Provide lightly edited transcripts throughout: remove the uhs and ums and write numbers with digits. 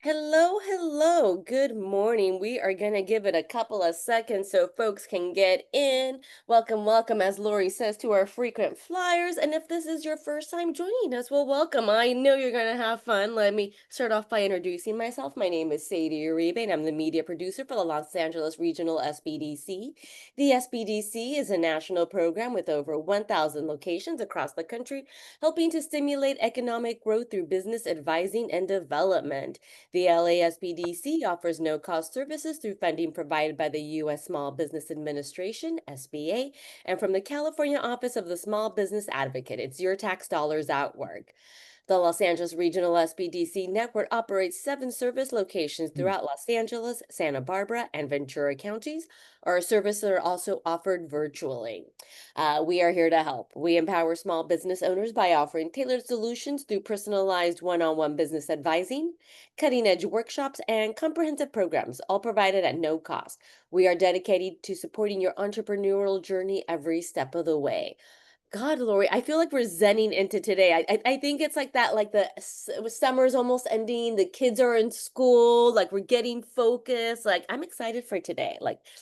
Hello, hello. Good morning. We are going to give it a couple of seconds so folks can get in. Welcome, welcome, as Lori says, to our frequent flyers. And if this is your first time joining us, well, welcome. I know you're going to have fun. Let me start off by introducing myself. My name is Sadie Uribe, and I'm the media producer for the Los Angeles Regional SBDC. The SBDC is a national program with over 1,000 locations across the country, helping to stimulate economic growth through business advising and development. The LASPDC offers no-cost services through funding provided by the U.S. Small Business Administration, SBA, and from the California Office of the Small Business Advocate. It's your tax dollars at work. The Los Angeles Regional SBDC network operates 7 service locations Mm. throughout Los Angeles, Santa Barbara, and Ventura counties. Our services are also offered virtually. We are here to help. We empower small business owners by offering tailored solutions through personalized one-on-one business advising, cutting-edge workshops, and comprehensive programs, all provided at no cost. We are dedicated to supporting your entrepreneurial journey every step of the way. God, Lori, I feel like we're zenning into today. I think it's like that, like summer's almost ending, the kids are in school, like we're getting focused. Like I'm excited for today.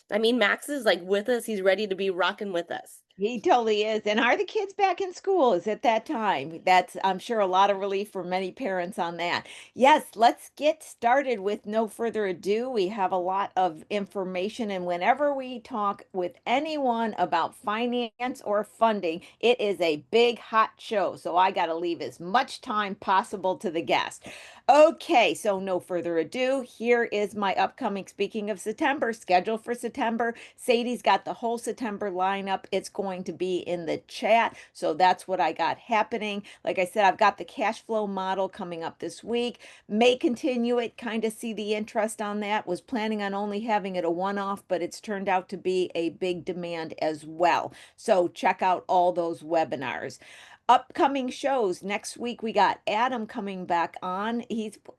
Max is like with us. He's ready to be rocking with us. He totally is. And are the kids back in school? Is it that time? That's, I'm sure, a lot of relief for many parents on that. Yes, let's get started with no further ado. We have a lot of information, and whenever we talk with anyone about finance or funding, it is a big hot show. So I got to leave as much time possible to the guest. Okay, so no further ado. Here is my upcoming, speaking of September, schedule for September. Sadie's got the whole September lineup. It's going to be in the chat. So that's what I got happening. Like I said, I've got the cash flow model coming up this week. May continue it, kind of see the interest on that. Was planning on only having it a one-off, but it's turned out to be a big demand as well. So check out all those webinars. Upcoming shows next week, we got Adam coming back on.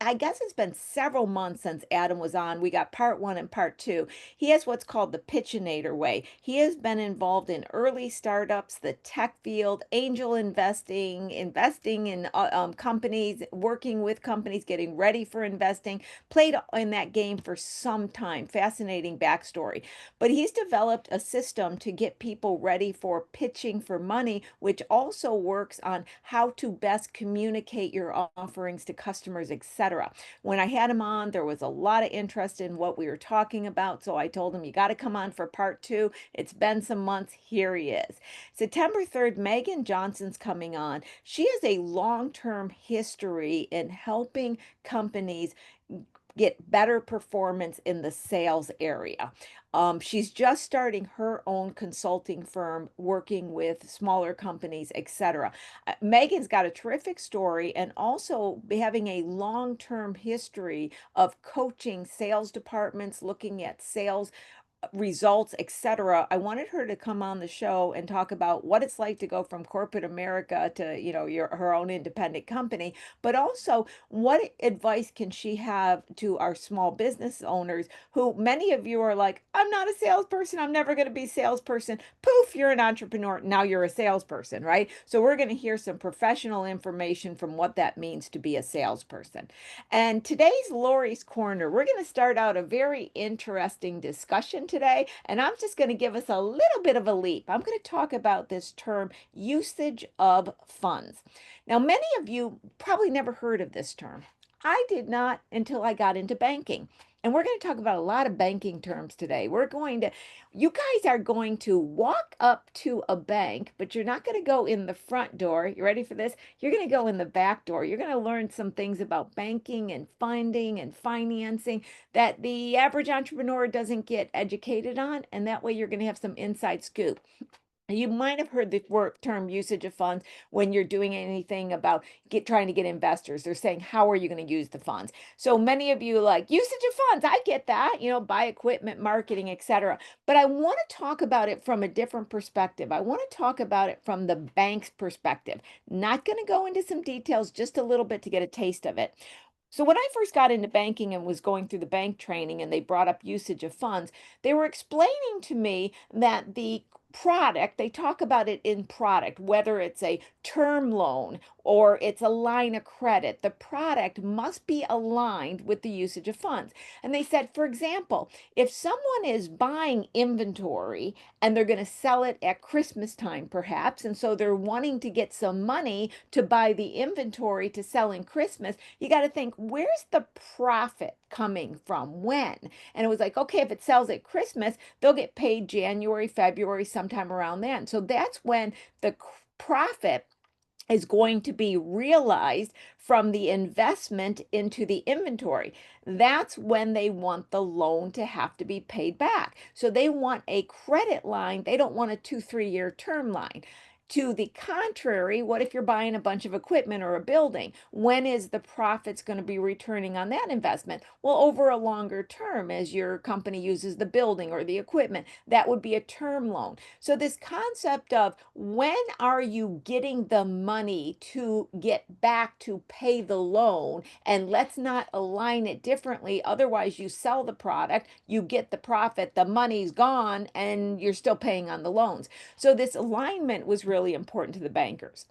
I guess it's been several months since Adam was on. We got part one and part two. He has what's called the Pitchinator way. He has been involved in early startups, the tech field, angel investing, investing in companies, working with companies, getting ready for investing, played in that game for some time. Fascinating backstory. But he's developed a system to get people ready for pitching for money, which also works on how to best communicate your offerings to customers, etc. When I had him on, there was a lot of interest in what we were talking about. So I told him, you got to come on for part two. It's been some months. Here he is. September 3rd, Megan Johnson's coming on. She has a long-term history in helping companies get better performance in the sales area. She's just starting her own consulting firm, working with smaller companies, etc. Megan's got a terrific story and also having a long-term history of coaching sales departments, looking at sales results, etc. I wanted her to come on the show and talk about what it's like to go from corporate America to, her own independent company, but also what advice can she have to our small business owners who many of you are like, I'm not a salesperson, I'm never going to be a salesperson. Poof, you're an entrepreneur. Now you're a salesperson, right? So we're going to hear some professional information from what that means to be a salesperson. And today's Lori's Corner, we're going to start out a very interesting discussion today. And I'm just going to give us a little bit of a leap. I'm going to talk about this term, usage of funds. Now, many of you probably never heard of this term. I did not until I got into banking. And we're going to talk about a lot of banking terms today. You guys are going to walk up to a bank, but you're not going to go in the front door. You ready for this? You're going to go in the back door. You're going to learn some things about banking and funding and financing that the average entrepreneur doesn't get educated on. And that way you're going to have some inside scoop. You might have heard the term usage of funds when you're doing anything about trying to get investors. They're saying, how are you going to use the funds? So many of you like usage of funds. I get that, buy equipment, marketing, etc. But I want to talk about it from a different perspective. I want to talk about it from the bank's perspective. Not going to go into some details, just a little bit to get a taste of it. So when I first got into banking and was going through the bank training and they brought up usage of funds, they were explaining to me that the product, they talk about it in product, whether it's a term loan or it's a line of credit, the product must be aligned with the usage of funds. And they said, for example, if someone is buying inventory and they're going to sell it at Christmas time, perhaps, and so they're wanting to get some money to buy the inventory to sell in Christmas, you got to think, where's the profit coming from? When? And it was like, okay, if it sells at Christmas, they'll get paid January, February, sometime around then. So that's when the profit is going to be realized from the investment into the inventory. That's when they want the loan to have to be paid back. So they want a credit line. They don't want a 2, 3 year term line. To the contrary, what if you're buying a bunch of equipment or a building? When is the profits going to be returning on that investment? Well, over a longer term, as your company uses the building or the equipment, that would be a term loan. So this concept of when are you getting the money to get back to pay the loan, and let's not align it differently. Otherwise, you sell the product, you get the profit, the money's gone, and you're still paying on the loans. So this alignment was really important to the bankers.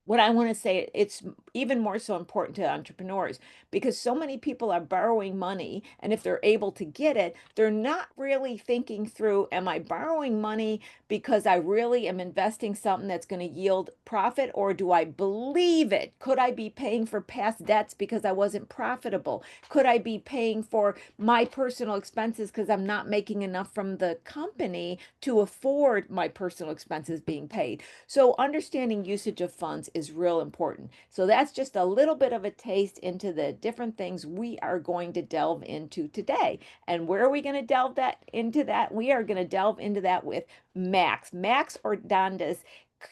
What I want to say, it's even more so important to entrepreneurs because so many people are borrowing money. And if they're able to get it, they're not really thinking through, am I borrowing money because I really am investing something that's going to yield profit, or do I believe it? Could I be paying for past debts because I wasn't profitable? Could I be paying for my personal expenses because I'm not making enough from the company to afford my personal expenses being paid? So understanding usage of funds is real important. So that's just a little bit of a taste into the different things we are going to delve into today. And where are we going to delve that into that? We are going to delve into that with Max Ordonez.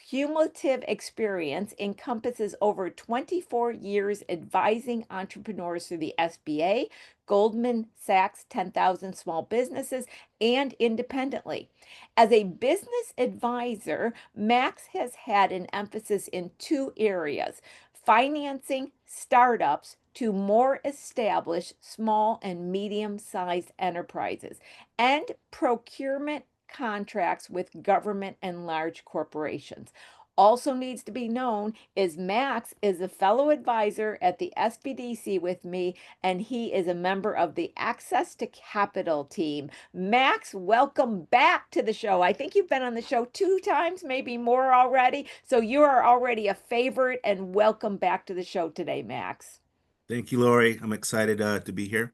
Cumulative experience encompasses over 24 years advising entrepreneurs through the SBA, Goldman Sachs 10,000 small businesses, and independently. As a business advisor, Max has had an emphasis in two areas: financing startups to more established small and medium-sized enterprises, and procurement contracts with government and large corporations. Also needs to be known is Max is a fellow advisor at the SBDC with me, and he is a member of the Access to Capital team. Max, welcome back to the show. I think you've been on the show 2 times, maybe more already. So you are already a favorite, and welcome back to the show today, Max. Thank you, Lori. I'm excited to be here.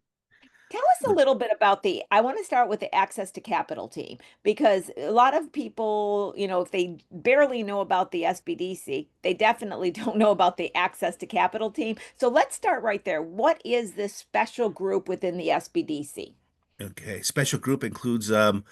Tell us a little bit about I want to start with the Access to Capital team because a lot of people, if they barely know about the SBDC, they definitely don't know about the Access to Capital team. So let's start right there. What is this special group within the SBDC? Okay, special group includes um,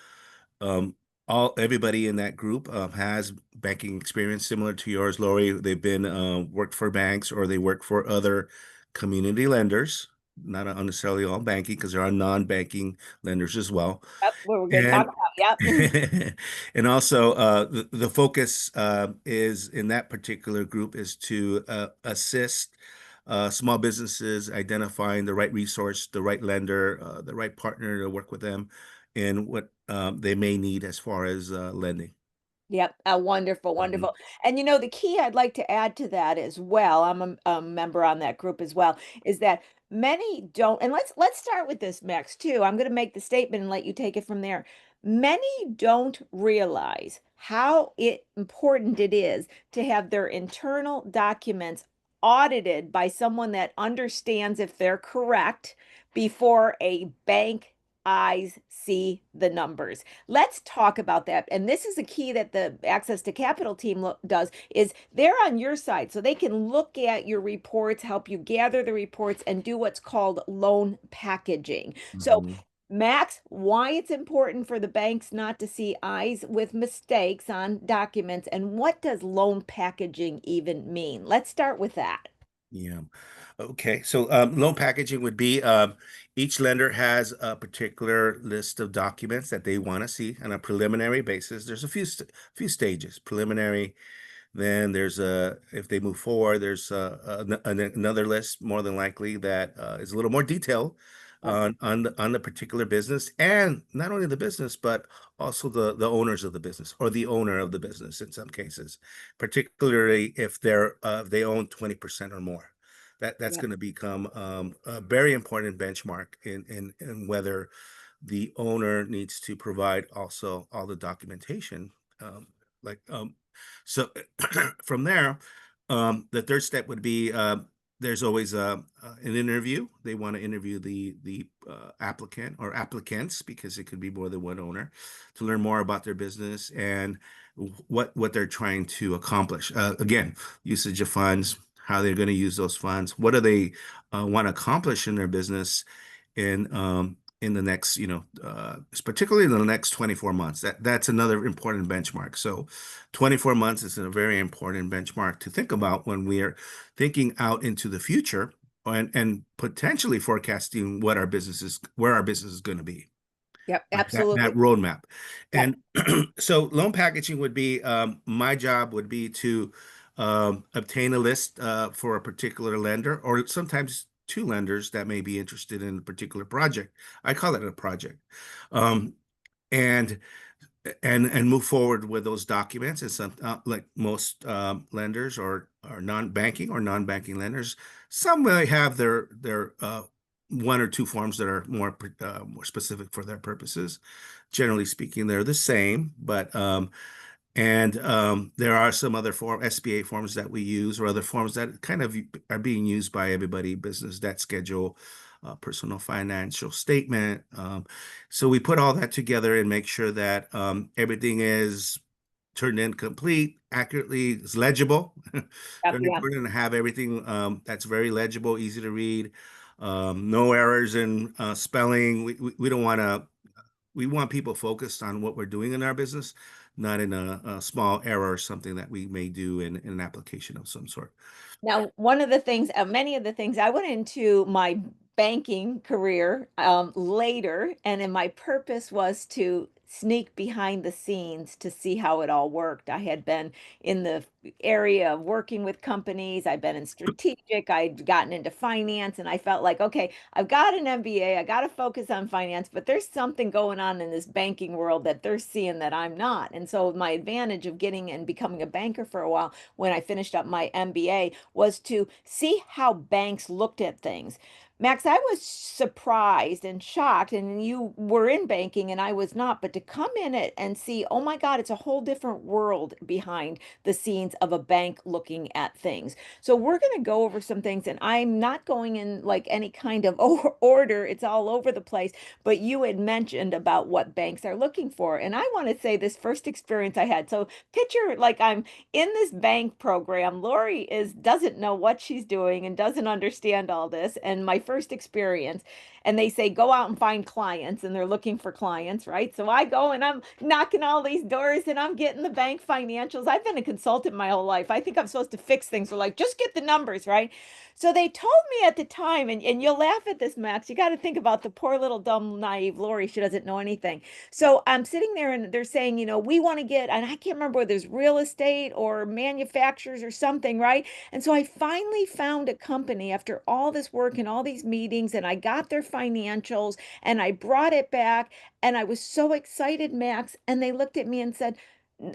all everybody in that group has banking experience similar to yours, Lori. They've been worked for banks or they work for other community lenders, not necessarily all banking because there are non-banking lenders as well. Yep, we're going to talk And about, yep. and also the focus is in that particular group is to assist small businesses identifying the right resource, the right lender, the right partner to work with them in what they may need as far as lending. Yep. Wonderful, Mhm. wonderful. And the key I'd like to add to that as well, I'm a member on that group as well, is that many don't, and let's start with this, Max, too. I'm going to make the statement and let you take it from there. Many don't realize how important it is to have their internal documents audited by someone that understands if they're correct before a bank eyes see the numbers. Let's talk about that. And this is a key that the Access to Capital team does is they're on your side. So they can look at your reports, help you gather the reports, and do what's called loan packaging. So Mhm. Max, why it's important for the banks not to see eyes with mistakes on documents, and what does loan packaging even mean? Let's start with that. Yeah. Okay. So loan packaging would be each lender has a particular list of documents that they want to see on a preliminary basis. There's a few stages. Preliminary, then there's if they move forward, there's another list more than likely that is a little more detailed Yep. on the particular business, and not only the business, but also the owners of the business or the owner of the business in some cases, particularly if they own 20% or more. That's Yep. going to become a very important benchmark in whether the owner needs to provide also all the documentation. Um, like so from there, the third step would be there's always an interview. They want to interview the applicant or applicants because it could be more than one owner to learn more about their business and what they're trying to accomplish. Again, usage of funds, how they're going to use those funds, what do they want to accomplish in their business in the next, particularly in the next 24 months. That's another important benchmark. So 24 months is a very important benchmark to think about when we are thinking out into the future and potentially forecasting where our business is going to be. Yep. Like that Absolutely. roadmap. Yep. And so loan packaging would be my job would be to obtain a list for a particular lender, or sometimes two lenders that may be interested in a particular project. I call it a project. Um, and and move forward with those documents. And some like most lenders or non-banking lenders, some may have their one or two forms that are more specific for their purposes. Generally speaking, they're the same, but and there are some other SBA forms that we use, or other forms that kind of are being used by everybody: business debt schedule, personal financial statement. So we put all that together and make sure that everything is turned in complete, accurately, is legible. Yep. Very Yep. important to have everything that's very legible, easy to read. No errors in spelling. We don't want to. We want people focused on what we're doing in our business, not in a small error or something that we may do in an application of some sort. Now, one of the things, many of the things I went into my banking career later, and my purpose was to sneak behind the scenes to see how it all worked. I had been in the area of working with companies, I'd been in strategic, I'd gotten into finance, and I felt like, okay, I've got an MBA, I got to focus on finance, but there's something going on in this banking world that they're seeing that I'm not. And so, my advantage of getting and becoming a banker for a while when I finished up my MBA was to see how banks looked at things. Max, I was surprised and shocked, and you were in banking and I was not, but to come in it and see, oh my God, it's a whole different world behind the scenes of a bank looking at things. So we're going to go over some things, and I'm not going in like any kind of order, it's all over the place, but you had mentioned about what banks are looking for. And I want to say this first experience I had. So picture like I'm in this bank program. Lori is doesn't know what she's doing and doesn't understand all this. And my first experience, and they say go out and find clients, and they're looking for clients, right? So I go and I'm knocking all these doors and I'm getting the bank financials. I've been a consultant my whole life. I think I'm supposed to fix things. We're like, just get the numbers, right? So they told me at the time, and you'll laugh at this, Max. You got to think about the poor little dumb naive Lori. She doesn't know anything. So I'm sitting there and they're saying, we want to get, and I can't remember whether there's real estate or manufacturers or something, right? And so I finally found a company after all this work and all these meetings, and I got their financials and I brought it back. And I was so excited, Max. And they looked at me and said,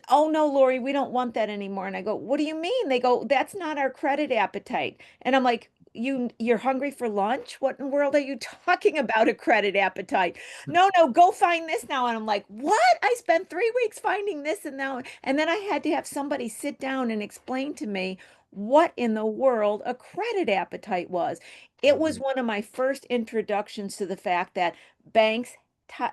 oh no, Lori, we don't want that anymore. And I go, what do you mean? They go, that's not our credit appetite. And I'm like, you're hungry for lunch? What in the world are you talking about, a credit appetite? No, no, go find this now. And I'm like, what? I spent 3 weeks finding this, and now, and then I had to have somebody sit down and explain to me what in the world a credit appetite was. It was Mhm. one of my first introductions to the fact that banks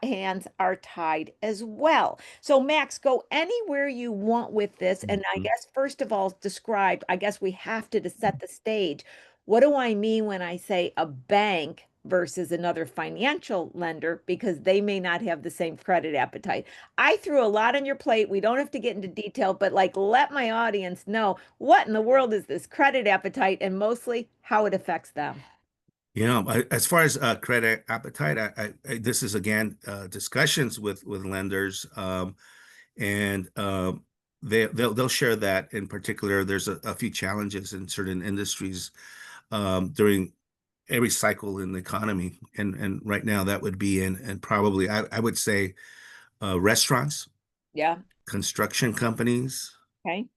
hands are tied as well. So, Max, go anywhere you want with this. And I Mhm. guess, first of all, describe, I guess we have to set the stage. What do I mean when I say a bank versus another financial lender? Because they may not have the same credit appetite. I threw a lot on your plate. We don't have to get into detail, but like let my audience know what in the world is this credit appetite, and mostly how it affects them. As far as credit appetite, this is again discussions with lenders, and they'll share that. In particular, there's a few challenges in certain industries during every cycle in the economy. And right now that would be in, and probably I would say restaurants, Yeah. construction companies, Okay.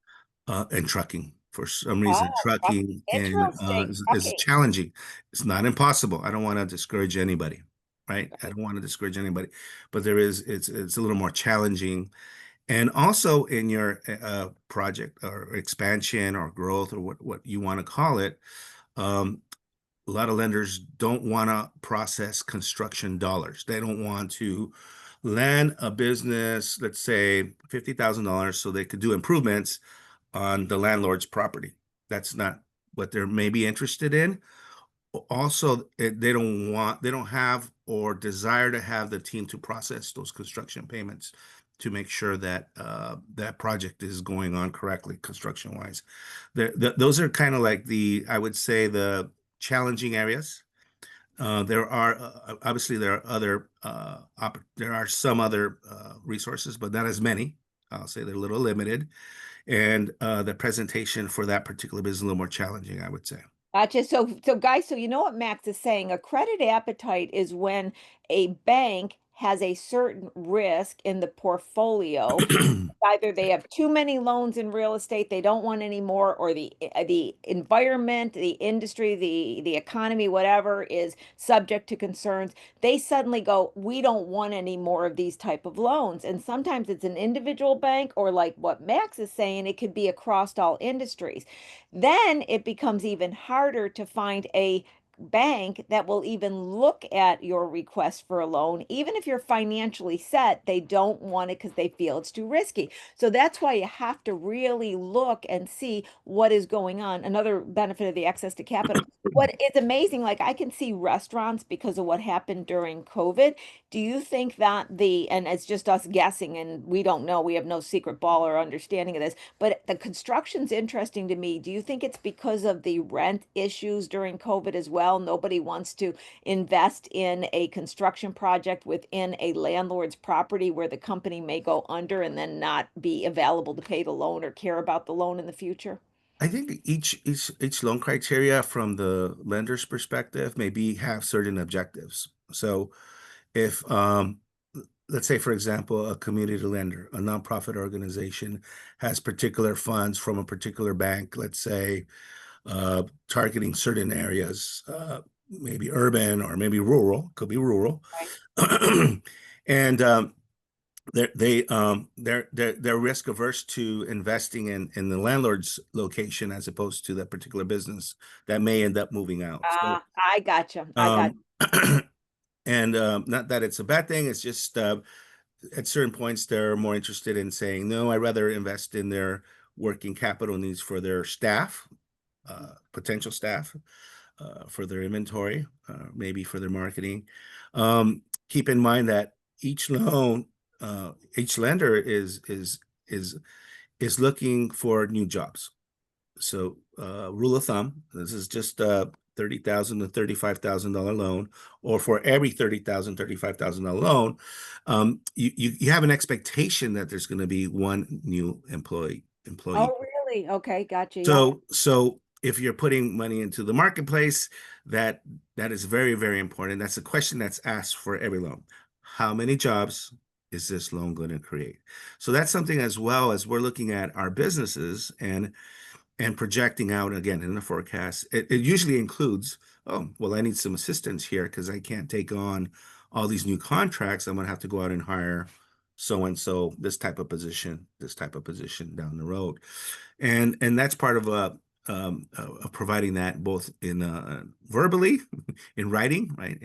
and trucking. For some Ah, reason, truck. trucking and Interesting. is Trucking. challenging. It's not impossible. I don't want to discourage anybody, right? I Right. don't want to discourage anybody, but there is it's a little more challenging. And also in your project or expansion or growth or what you want to call it, um, a lot of lenders don't want to process construction dollars. They don't want to lend a business, let's say $50,000, so they could do improvements on the landlord's property. That's not what they're maybe interested in. Also, they don't have or desire to have the team to process those construction payments to make sure that that project is going on correctly construction wise. Those are kind of like I would say, the challenging areas. There are obviously there are some other resources, but not as many. I'll say they're a little limited, and the presentation for that particular business is a little more challenging, I would say. Gotcha. So guys, so you know what Max is saying? A credit appetite is when a bank has a certain risk in the portfolio. Either they have too many loans in real estate, they don't want any more, or the environment, the industry, the economy, whatever is subject to concerns. They suddenly go, we don't want any more of these type of loans. And sometimes it's an individual bank, or like what Max is saying, it could be across all industries. Then it becomes even harder to find a bank that will even look at your request for a loan. Even if you're financially set, they don't want it because they feel it's too risky. So that's why you have to really look and see what is going on. Another benefit of the access to capital. What is amazing, like I can see restaurants because of what happened during COVID. Do you think that and it's just us guessing and we don't know, we have no secret ball or understanding of this, but the construction's interesting to me. Do you think it's because of the rent issues during COVID as well? Nobody wants to invest in a construction project within a landlord's property where the company may go under and then not be available to pay the loan or care about the loan in the future? I think each loan criteria from the lender's perspective maybe have certain objectives. So if let's say, for example, a community lender, a nonprofit organization has particular funds from a particular bank, let's say targeting certain areas, maybe urban or maybe rural, could be rural. Right. And they're risk averse to investing in the landlord's location as opposed to that particular business that may end up moving out. So, Ah, I gotcha. I got. um, and not that it's a bad thing. It's just at certain points they're more interested in saying, no, I'd rather invest in their working capital needs for their staff, potential staff, for their inventory, maybe for their marketing. Keep in mind that each loan, each lender is is looking for new jobs. So, rule of thumb, this is just a $30,000 to $35,000 loan, or for every $35,000 loan, you have an expectation that there's going to be one new employee. Oh, really? Okay, gotcha. Yeah. So if you're putting money into the marketplace, that that is very, very important. That's a question that's asked for every loan. How many jobs is this loan going to create? So that's something, as well as we're looking at our businesses and projecting out again in the forecast. It usually includes, oh, well, I need some assistance here because I can't take on all these new contracts. I'm going to have to go out and hire so and so, this type of position down the road, and that's part of providing that both in verbally, in writing, right,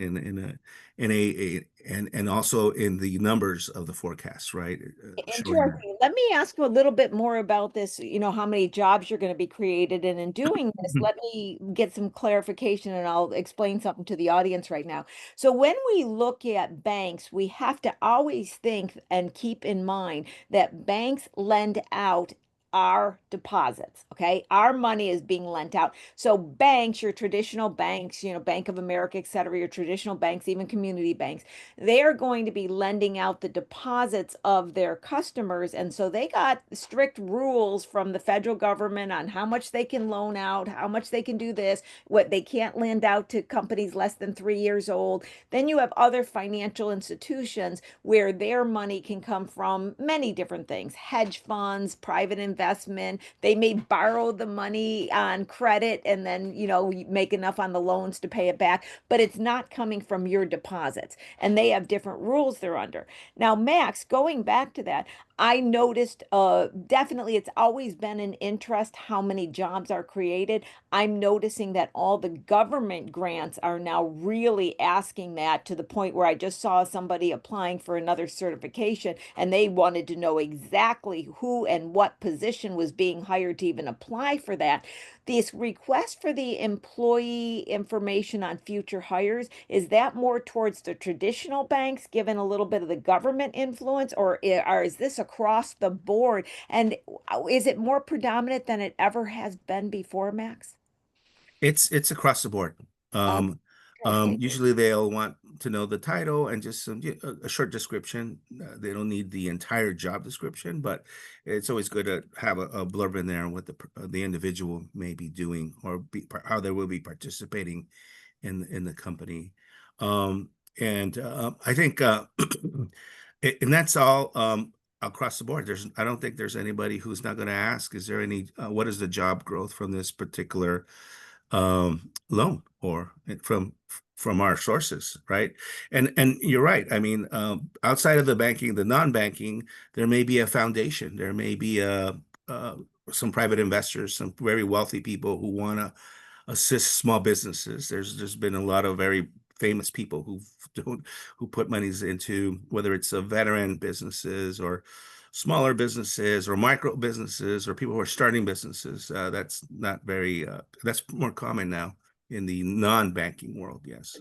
and also in the numbers of the forecast, right, showing that. Interesting. Let me ask you a little bit more about this, how many jobs you're going to be created. And in doing this, let me get some clarification and I'll explain something to the audience right now. So when we look at banks, we have to always think and keep in mind that banks lend out our deposits. Okay. Our money is being lent out. So banks, your traditional banks, Bank of America, et cetera, your traditional banks, even community banks, they are going to be lending out the deposits of their customers. And so they got strict rules from the federal government on how much they can loan out, how much they can do this, what they can't lend out to companies less than 3 years old. Then you have other financial institutions where their money can come from many different things, hedge funds, private investment. They may borrow the money on credit and then, you make enough on the loans to pay it back, but it's not coming from your deposits. And they have different rules they're under. Now, Max, going back to that, I noticed definitely it's always been an interest how many jobs are created. I'm noticing that all the government grants are now really asking that, to the point where I just saw somebody applying for another certification and they wanted to know exactly who and what position was being hired to even apply for that. This request for the employee information on future hires, is that more towards the traditional banks, given a little bit of the government influence, or is this across the board? And is it more predominant than it ever has been before, Max? It's across the board. Okay, thank you. Usually they'll want to know the title and just a short description. They don't need the entire job description, but it's always good to have a blurb in there on what the individual may be doing, or how they will be participating in the company. And I think and that's all across the board. I don't think there's anybody who's not going to ask, is there any what is the job growth from this particular loan, or from our sources, right? And you're right. I mean, outside of the banking, the non-banking, there may be a foundation, there may be uh, some private investors, some very wealthy people who want to assist small businesses. There's been a lot of very famous people who put monies into, whether it's a veteran businesses or smaller businesses or micro businesses or people who are starting businesses. That's more common now in the non-banking world. Yes.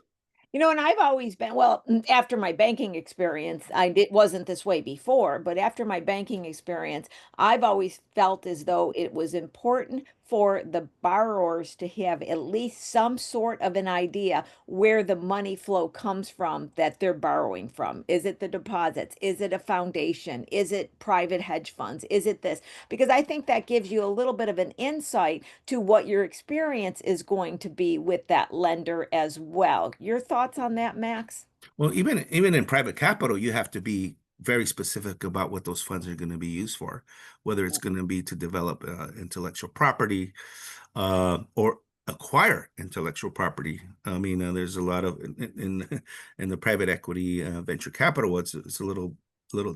And I've always been, well, after my banking experience, it wasn't this way before, but after my banking experience, I've always felt as though it was important for the borrowers to have at least some sort of an idea where the money flow comes from that they're borrowing from. Is it the deposits? Is it a foundation? Is it private hedge funds? Is it this? Because I think that gives you a little bit of an insight to what your experience is going to be with that lender as well. Your thoughts on that, Max? Well, even in private capital, you have to be very specific about what those funds are going to be used for, whether it's going to be to develop intellectual property, or acquire intellectual property. I mean, there's a lot of in the private equity venture capital, it's a little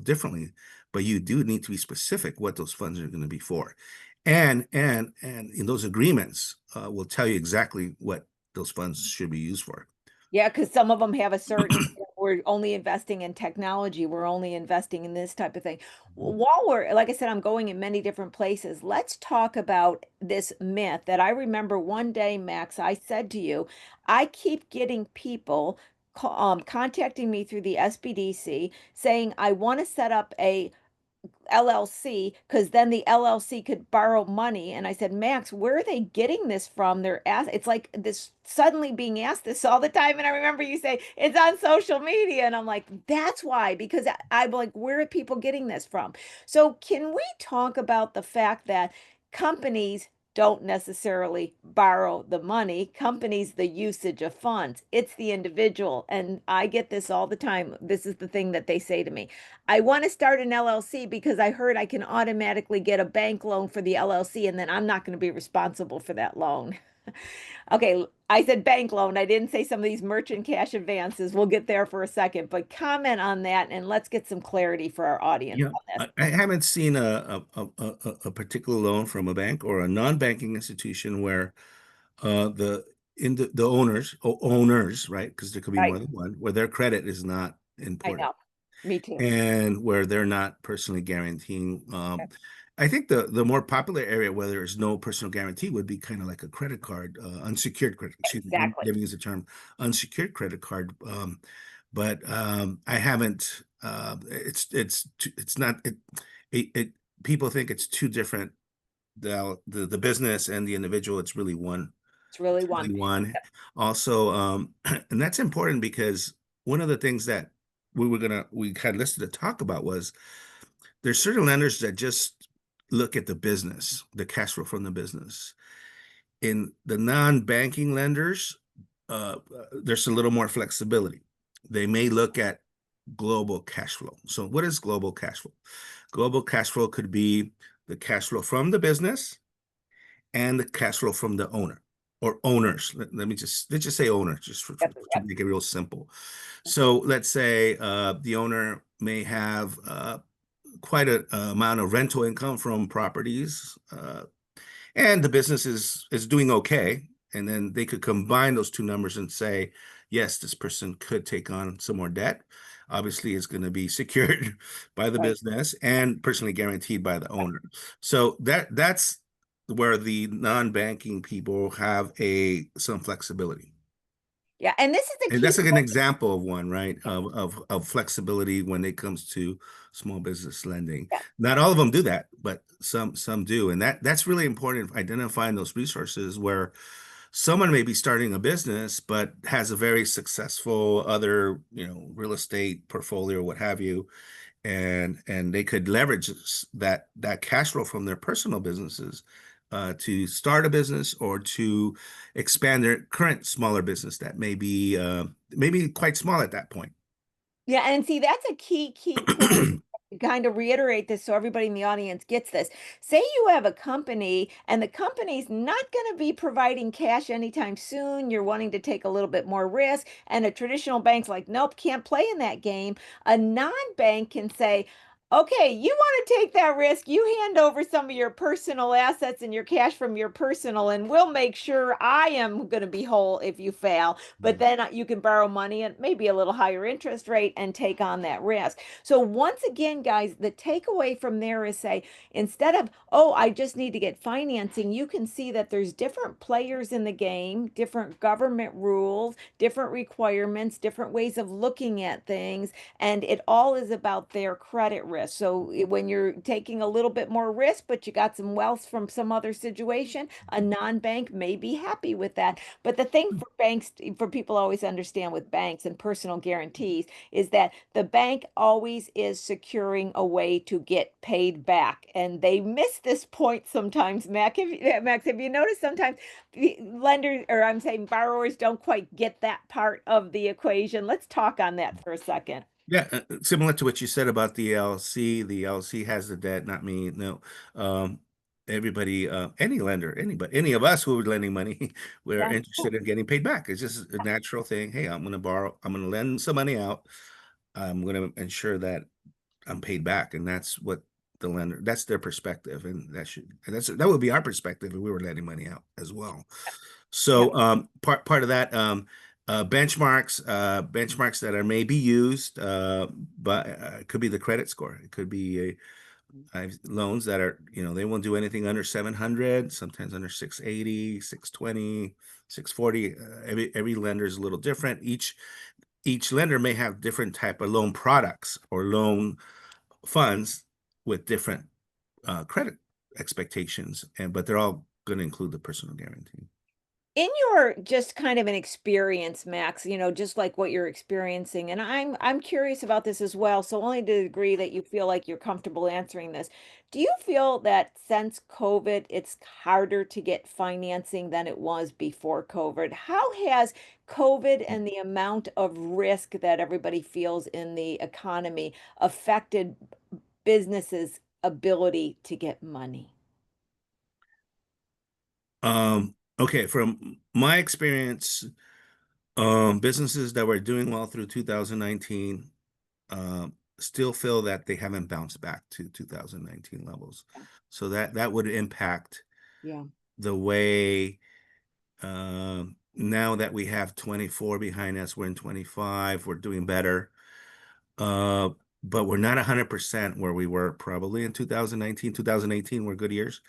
differently, but you do need to be specific what those funds are going to be for, and in those agreements will tell you exactly what those funds should be used for. Yeah, because some of them have a certain, we're only investing in technology, we're only investing in this type of thing. While we're, like I said, I'm going in many different places, let's talk about this myth that I remember one day, Max, I said to you, I keep getting people contacting me through the SBDC saying, I want to set up a LLC, because then the LLC could borrow money. And I said, Max, where are they getting this from? It's like this suddenly being asked this all the time. And I remember you say it's on social media. And I'm like, that's why, because I'm like, where are people getting this from? So can we talk about the fact that companies don't necessarily borrow the money, companies, the usage of funds, it's the individual. And I get this all the time. This is the thing that they say to me. I want to start an LLC because I heard I can automatically get a bank loan for the LLC and then I'm not going to be responsible for that loan. Okay, I said bank loan. I didn't say some of these merchant cash advances. We'll get there for a second, but comment on that and let's get some clarity for our audience Yeah, on this. I haven't seen a particular loan from a bank or a non-banking institution where the owners, right? Because there could be Right. more than one, where their credit is not I important know. Me too. and where they're not personally guaranteeing. I think the more popular area where there's no personal guarantee would be kind of like a credit card, unsecured credit. Excuse me, I'm Exactly. giving use the term unsecured credit card. But I haven't. It's not. It people think it's two different the business and the individual. It's really one. It's really It's one. really one. Also, and that's important because one of the things that we had listed to talk about was there's certain lenders that just look at the business, the cash flow from the business. In the non-banking lenders, there's a little more flexibility. They may look at global cash flow. So what is global cash flow? Global cash flow could be the cash flow from the business and the cash flow from the owner or owners. Let's just say owner, Yep, to make it real simple. So let's say the owner may have quite an amount of rental income from properties, and the business is doing okay. And then they could combine those two numbers and say, yes, this person could take on some more debt. Obviously, it's going to be secured by the right. business and personally guaranteed by the owner. So that's where the non-banking people have some flexibility. Yeah, and this is a And key that's like an point. example of one, right? Of flexibility when it comes to small business lending. Yeah. Not all of them do that, but some do. And that's really important, identifying those resources where someone may be starting a business, but has a very successful other, real estate portfolio or what have you, and they could leverage that cash flow from their personal businesses to start a business or to expand their current smaller business that may be maybe quite small at that point. Yeah, and see, that's a key point. Kind of reiterate this so everybody in the audience gets this. Say you have a company and the company's not going to be providing cash anytime soon. You're wanting to take a little bit more risk, and a traditional bank's like, nope, can't play in that game. A non-bank can say, okay, you want to take that risk. You hand over some of your personal assets and your cash from your personal, and we'll make sure I am going to be whole if you fail. But then you can borrow money at maybe a little higher interest rate and take on that risk. So once again, guys, the takeaway from there is say, instead of, oh, I just need to get financing, you can see that there's different players in the game, different government rules, different requirements, different ways of looking at things, and it all is about their credit risk. So when you're taking a little bit more risk, but you got some wealth from some other situation, a non-bank may be happy with that. But the thing for banks, for people always understand with banks and personal guarantees, is that the bank always is securing a way to get paid back. And they miss this point sometimes, Max, have you noticed sometimes lenders, or I'm saying borrowers, don't quite get that part of the equation? Let's talk on that for a second. Yeah, similar to what you said about the LLC. The LLC has the debt, not me. No, um, everybody, any lender, anybody, any of us who are lending money, we're Yeah. interested in getting paid back. It's just a natural thing. Hey, I'm going to borrow. I'm going to lend some money out. I'm going to ensure that I'm paid back, and that's what the lender. That's their perspective, and that would be our perspective if we were lending money out as well. Yeah. So part of that benchmarks that are maybe used, but it could be the credit score. It could be loans that are, they won't do anything under 700, sometimes under 680, 620, 640. Every lender is a little different. Each lender may have different type of loan products or loan funds with different credit expectations, but they're all going to include the personal guarantee. In your just kind of an experience, Max, just like what you're experiencing, and I'm curious about this as well, so only to the degree that you feel like you're comfortable answering this. Do you feel that since COVID, it's harder to get financing than it was before COVID? How has COVID and the amount of risk that everybody feels in the economy affected businesses' ability to get money? Okay, from my experience, businesses that were doing well through 2019 still feel that they haven't bounced back to 2019 levels. So that would impact Yeah. the way now that we have 24 behind us, we're in 25, we're doing better. Uh, but we're not 100% where we were probably in 2019, 2018 were good years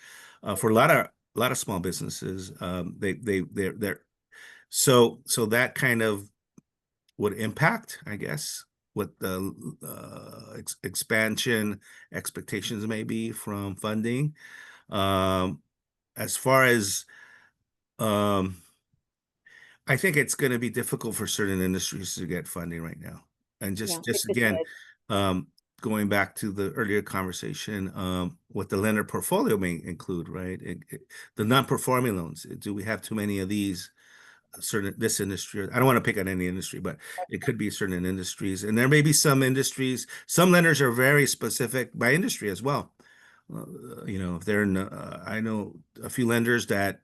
for a lot of small businesses. They're so that kind of would impact, I guess, what the expansion expectations may be from funding. Um, as far as um, I think it's going to be difficult for certain industries to get funding right now. And Yeah, just it again, is. um, going back to the earlier conversation, what the lender portfolio may include, right? The non-performing loans. Do we have too many of these? Certain this industry. I don't want to pick on any industry, but it could be certain industries, and there may be some industries. Some lenders are very specific by industry as well. If they're in, I know a few lenders that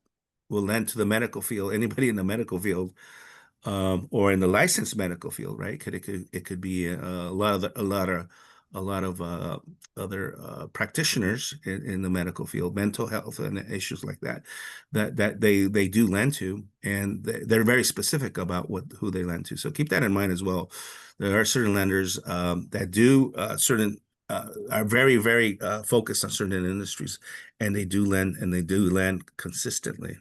will lend to the medical field. Anybody in the medical field, or in the licensed medical field, right? It could be a lot of other practitioners in the medical field, mental health and issues like that, that they do lend to, and they're very specific about who they lend to. So keep that in mind as well. There are certain lenders that do certain are very, very focused on certain industries, and they do lend consistently.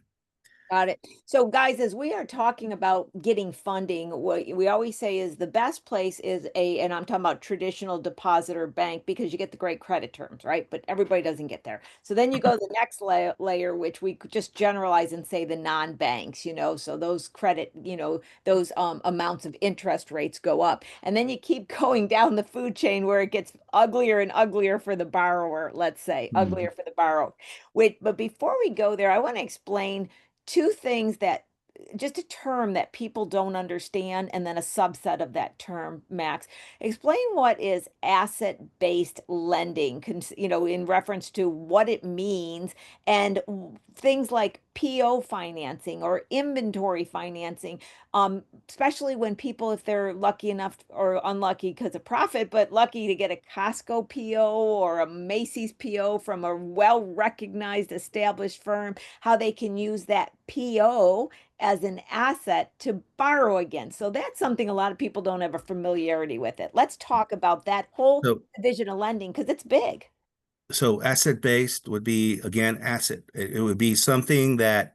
Got it. So, guys, as we are talking about getting funding, what we always say is the best place is and I'm talking about traditional depositor bank because you get the great credit terms, right? But everybody doesn't get there. So then you go to the next layer, which we could just generalize and say the non-banks, so those credit, those amounts of interest rates go up. And then you keep going down the food chain where it gets uglier and uglier for the borrower, let's say, uglier Mhm. for the borrower. Wait, but before we go there, I want to explain two things that just a term that people don't understand, and then a subset of that term, Max. Explain what is asset-based lending, in reference to what it means, and things like PO financing or inventory financing, especially when people, if they're lucky enough or unlucky because of profit, but lucky to get a Costco PO or a Macy's PO from a well-recognized established firm, how they can use that PO as an asset to borrow against. So that's something a lot of people don't have a familiarity with it. Let's talk about that whole So division of lending because it's big. So asset based would be again asset. It would be something that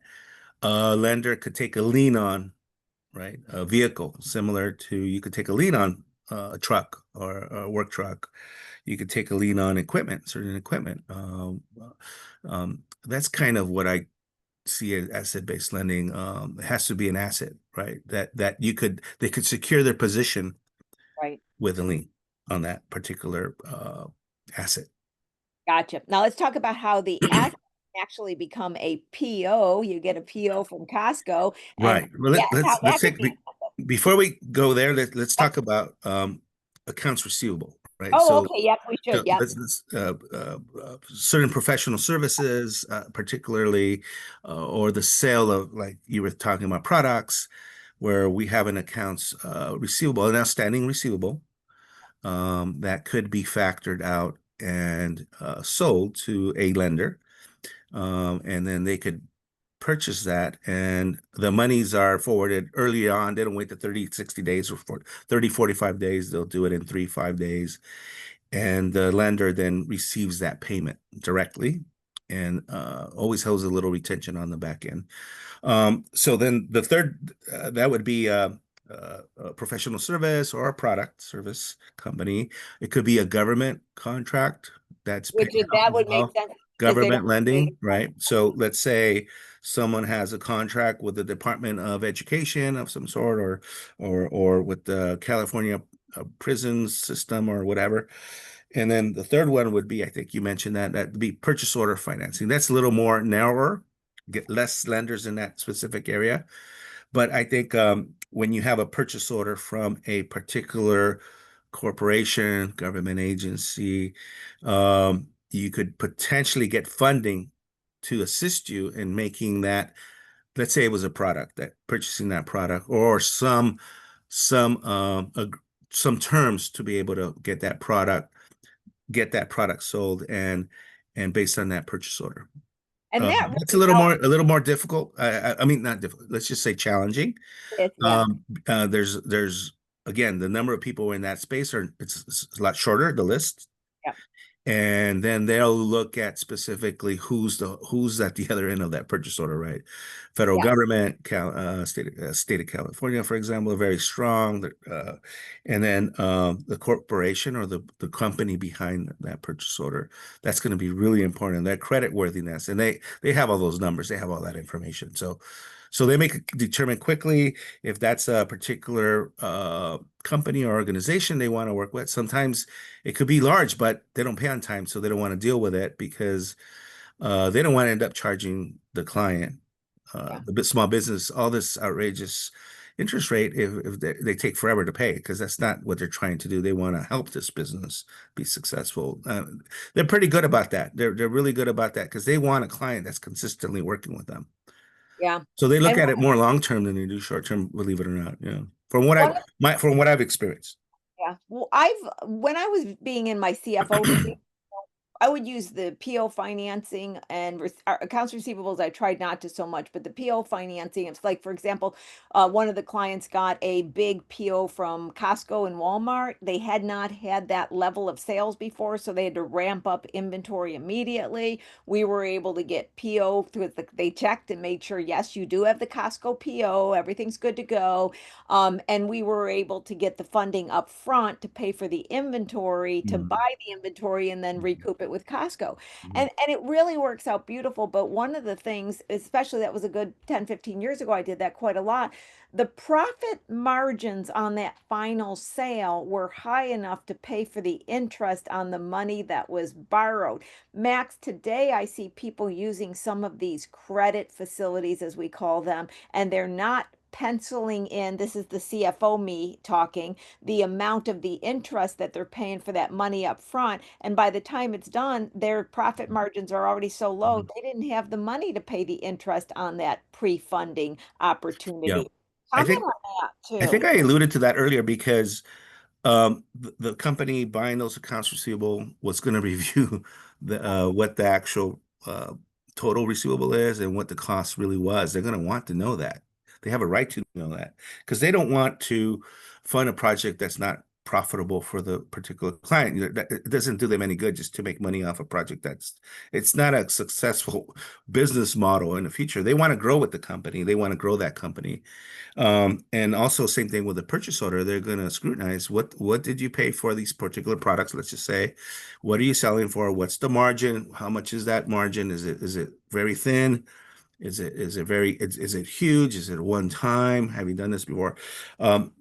a lender could take a lien on, right? A vehicle similar to you could take a lien on a truck or a work truck. You could take a lien on equipment, certain equipment. That's kind of what I see as asset based lending. It has to be an asset, right? That they could secure their position Right. with a lien on that particular asset. Gotcha. Now let's talk about how the asset actually become a PO. You get a PO from Costco, and Right. Well, yeah, how let's that could take be. before we go there. Let's Yep. talk about accounts receivable. Right. Oh, So, okay. Yep, we should. Yep. certain professional services, particularly, or the sale of, like you were talking about, products, where we have an accounts receivable, an outstanding receivable, that could be factored out and sold to a lender, and then they could purchase that, and the monies are forwarded early on. They don't wait the 30, 60 days, or for 30, 45 days. They'll do it in 3, 5 days. And the lender then receives that payment directly, and always holds a little retention on the back end. So then the third, that would be a professional service or a product service company. It could be a government contract that's paid out That as would make well. sense because they don't Government lending, right? So let's say someone has a contract with the Department of Education of some sort, or with the California prison system or whatever. And then the third one would be, I think you mentioned that would be purchase order financing. That's a little more narrower, get less lenders in that specific area. But I think when you have a purchase order from a particular corporation, government agency, you could potentially get funding to assist you in making that. Let's say it was a product, that purchasing that product, or some some terms to be able to get that product sold, and based on that purchase order. and that That's really helps. a little more difficult. I mean, not difficult. Let's just say challenging. This, yeah. There's again, the number of people in that space it's a lot shorter, the list, Yeah. and then they'll look at specifically who's at the other end of that purchase order, right? Federal Yeah, government, state of California, for example, are very strong, and then the corporation or the company behind that purchase order. That's going to be really important. Their credit worthiness, and they have all those numbers, they have all that information. So they make determine quickly if that's a particular company or organization they want to work with. Sometimes it could be large, but they don't pay on time, so they don't want to deal with it because they don't want to end up charging the client, yeah, the small business, all this outrageous interest rate if they take forever to pay, because that's not what they're trying to do. They want to help this business be successful. They're pretty good about that. They're really good about that because they want a client that's consistently working with them. yeah. So they look And at it more long term than they do short term, believe it or not. Yeah. From what one, from what I've experienced. yeah. Well, when I was being in my CFO days, I would use the PO financing and accounts receivables. I tried not to so much, but the PO financing, it's like, for example, one of the clients got a big PO from Costco and Walmart. They had not had that level of sales before, so they had to ramp up inventory immediately. We were able to get PO through they checked and made sure, yes, you do have the Costco PO, everything's good to go. And we were able to get the funding up front to pay for the inventory, to Mhm. buy the inventory, and then Mhm. recoup it with Costco. Mhm. And it really works out beautiful. But one of the things, especially that was a good 10, 15 years ago, I did that quite a lot. The profit margins on that final sale were high enough to pay for the interest on the money that was borrowed. Max, today I see people using some of these credit facilities, as we call them, and they're not penciling in, this is the CFO me talking, the amount of the interest that they're paying for that money up front. And by the time it's done, their profit margins are already so low, Mhm. they didn't have the money to pay the interest on that pre-funding Yeah. opportunity. I Comment think on that I think too. I alluded to that earlier because the company buying those accounts receivable was going to review the what the actual total receivable is and what the cost really was. They're going to want to know that. They have a right to know that because they don't want to fund a project that's not profitable for the particular client. It doesn't do them any good just to make money off a project it's not a successful business model in the future. They want to grow with the company. They want to grow that company. And also same thing with the purchase order. They're going to scrutinize what did you pay for these particular products? Let's just say, what are you selling for? What's the margin? How much is that margin? Is it very thin? Is it huge? Is it a one time? Have you done this before? Um,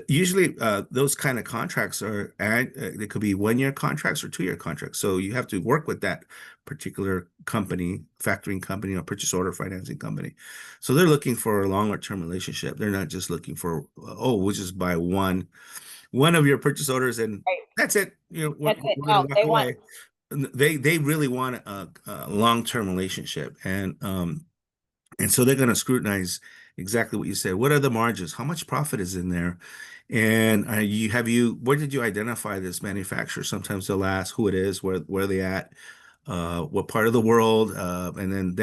Usually, those kind of contracts they could be 1 year contracts or 2 year contracts. So you have to work with that particular company, factoring company or purchase order financing company. So they're looking for a longer term relationship. They're not just looking for, oh, we'll just buy one of your purchase orders and Right. that's it. We're, That's it. we're going No, to walk they want, away. They really want a long-term relationship, and so they're going to scrutinize exactly what you said. What are the margins? How much profit is in there? And where did you identify this manufacturer? Sometimes they'll ask who it is, where they at, what part of the world, and then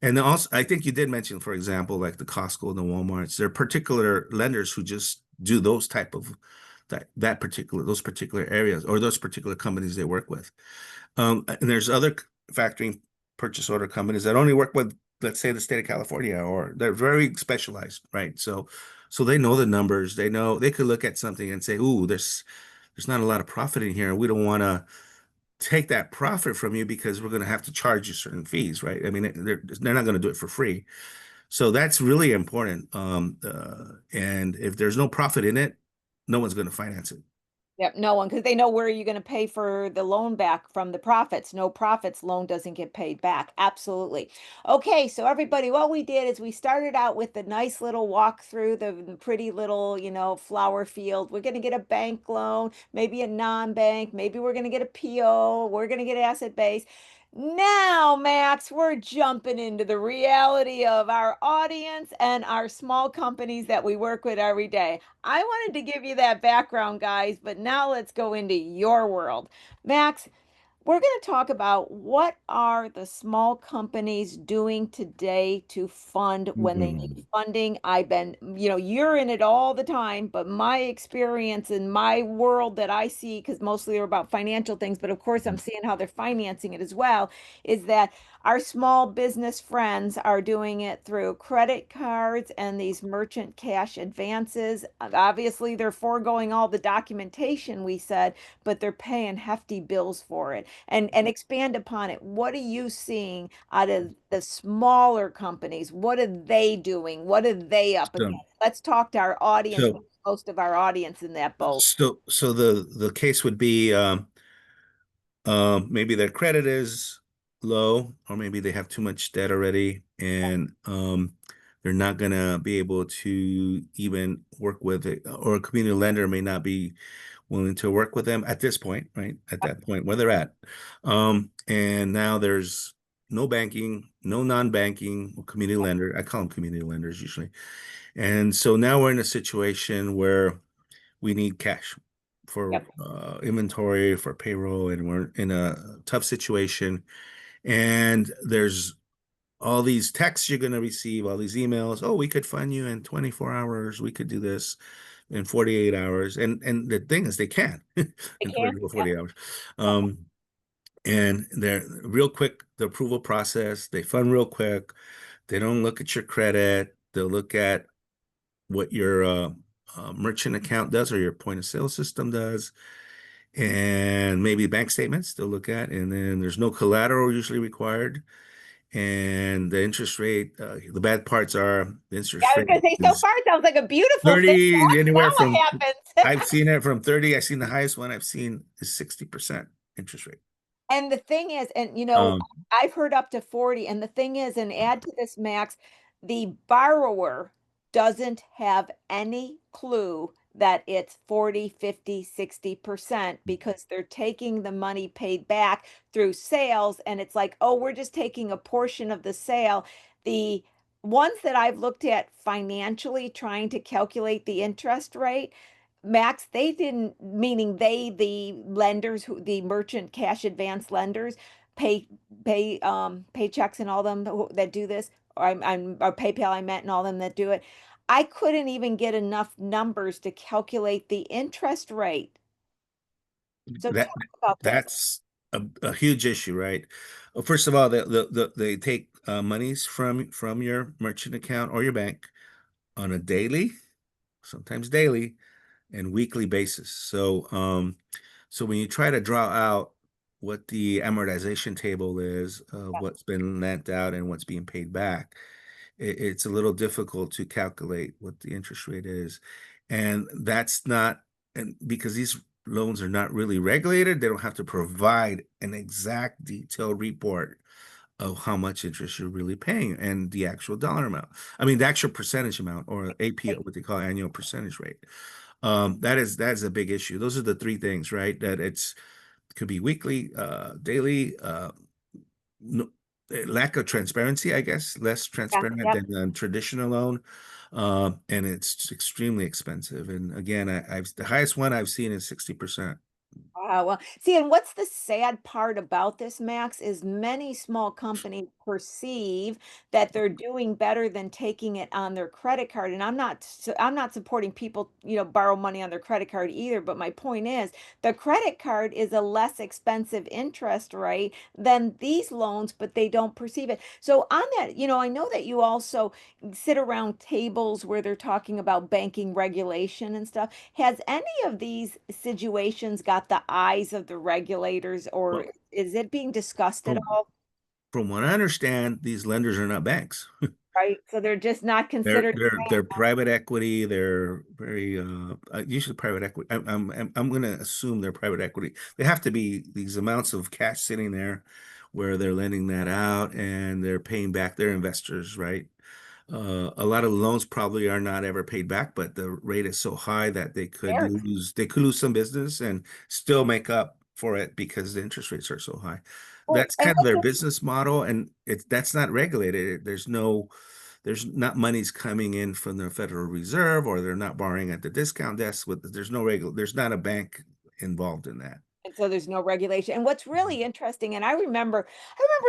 and then also, I think you did mention, for example, like the Costco and the Walmarts, there are particular lenders who just do those type of those particular areas or those particular companies they work with. And there's other factoring purchase order companies that only work with, let's say, the state of California, or they're very specialized, right? So they know the numbers. They know they could look at something and say, "Ooh, there's not a lot of profit in here. We don't want to take that profit from you because we're going to have to charge you certain fees, right? I mean, they're not going to do it for free. So that's really important. And if there's no profit in it, no one's going to finance it. yep, no one, because they know where you're gonna pay for the loan back from the profits. No profits, loan doesn't get paid back. Absolutely. Okay, so everybody, what we did is we started out with the nice little walk through the pretty little, flower field. We're gonna get a bank loan, maybe a non-bank, maybe we're gonna get a PO, we're gonna get asset base. Now, Max, we're jumping into the reality of our audience and our small companies that we work with every day. I wanted to give you that background, guys, but now let's go into your world. Max, We're going to talk about what are the small companies doing today to fund when they Mhm. need funding. I've been, you're in it all the time, but my experience in my world that I see, because mostly they're about financial things, but of course I'm seeing how they're financing it as well, is that our small business friends are doing it through credit cards and these merchant cash advances. Obviously, they're foregoing all the documentation we said, but they're paying hefty bills for it. And expand upon it. What are you seeing out of the smaller companies? What are they doing? What are they up So, against? Let's talk to our audience. so, Most of our audience in that boat. so the case would be maybe their credit is low, or maybe they have too much debt already, and they're not gonna be able to even work with it, or a community lender may not be willing to work with them at this point, right? At that point where they're at. And now there's no banking, no non-banking community lender. I call them community lenders usually. And so now we're in a situation where we need cash for Yep. inventory, for payroll, and we're in a tough situation. And there's all these texts you're going to receive, all these emails. Oh, we could fund you in 24 hours. We could do this in 48 hours. And the thing is, they can I in can. 24, Yep. 48 hours. Um, and they're real quick, the approval process. They fund real quick. They don't look at your credit. They'll look at what your merchant account does or your point of sale system does, and maybe bank statements they'll look at. And then there's no collateral usually required. And the interest rate, the bad parts are the Yeah, interest I was rate gonna say so is far it sounds like a beautiful thing. 30, Now anywhere what from, happens? I've seen it from 30. I've seen the highest one I've seen is 60% interest rate. And the thing is, and Um, I've heard up to 40. And the thing is, and add to this, Max, the borrower doesn't have any clue that it's 40, 50, 60% because they're taking the money paid back through sales. And it's like, oh, we're just taking a portion of the sale. The ones that I've looked at financially trying to calculate the interest rate, Max, they didn't, meaning they, the lenders who, the merchant cash advance lenders, pay paychecks and all them that do this, or PayPal I meant and all them that do it. I couldn't even get enough numbers to calculate the interest rate. So that talk about that. that's a huge issue, right? First of all, they take monies from your merchant account or your bank on a daily, sometimes daily, and weekly basis. So when you try to draw out what the amortization table is of what's been lent out and what's being paid back, it's a little difficult to calculate what the interest rate is. And that's not, and because these loans are not really regulated, they don't have to provide an exact detailed report of how much interest you're really paying and the actual dollar amount. I mean, the actual percentage amount, or AP, what they call annual percentage rate. That is a big issue. Those are the three things, right? That it's could be weekly, daily, no, lack of transparency, I guess, less Yeah, transparent yep. than a traditional loan. And it's extremely expensive. And again, I've the highest one I've seen is 60%. Wow. Well, see, and what's the sad part about this, Max, is many small companies perceive that they're doing better than taking it on their credit card. And I'm not supporting people, borrow money on their credit card either. But my point is, the credit card is a less expensive interest rate than these loans, but they don't perceive it. So on that, I know that you also sit around tables where they're talking about banking regulation and stuff. Has any of these situations got the eyes of the regulators, or Well, is it being discussed at from all? from what I understand, these lenders are not banks. Right. So they're just not They're considered. they're they're private equity. They're very usually private equity. I'm going to assume they're private equity. They have to be these amounts of cash sitting there where they're lending that out and they're paying back their investors, right? A lot of loans probably are not ever paid back, but the rate is so high that Theirs. they could lose some business and still make up for it because the interest rates are so high. Well, That's and kind of their business model, and that's not regulated. There's not monies coming in from the Federal Reserve, or they're not borrowing at the discount desk. There's no there's not a bank involved in that. So there's no regulation. And what's Mhm. really interesting, and I remember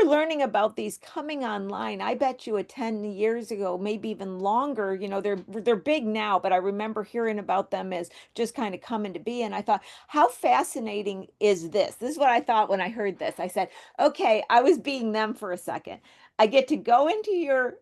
learning about these coming online. I bet you 10 years ago, maybe even longer, they're big now, but I remember hearing about them as just kind of coming to be. And I thought, how fascinating is this? This is what I thought when I heard this. I said, okay, I was being them for a second. I get to go into your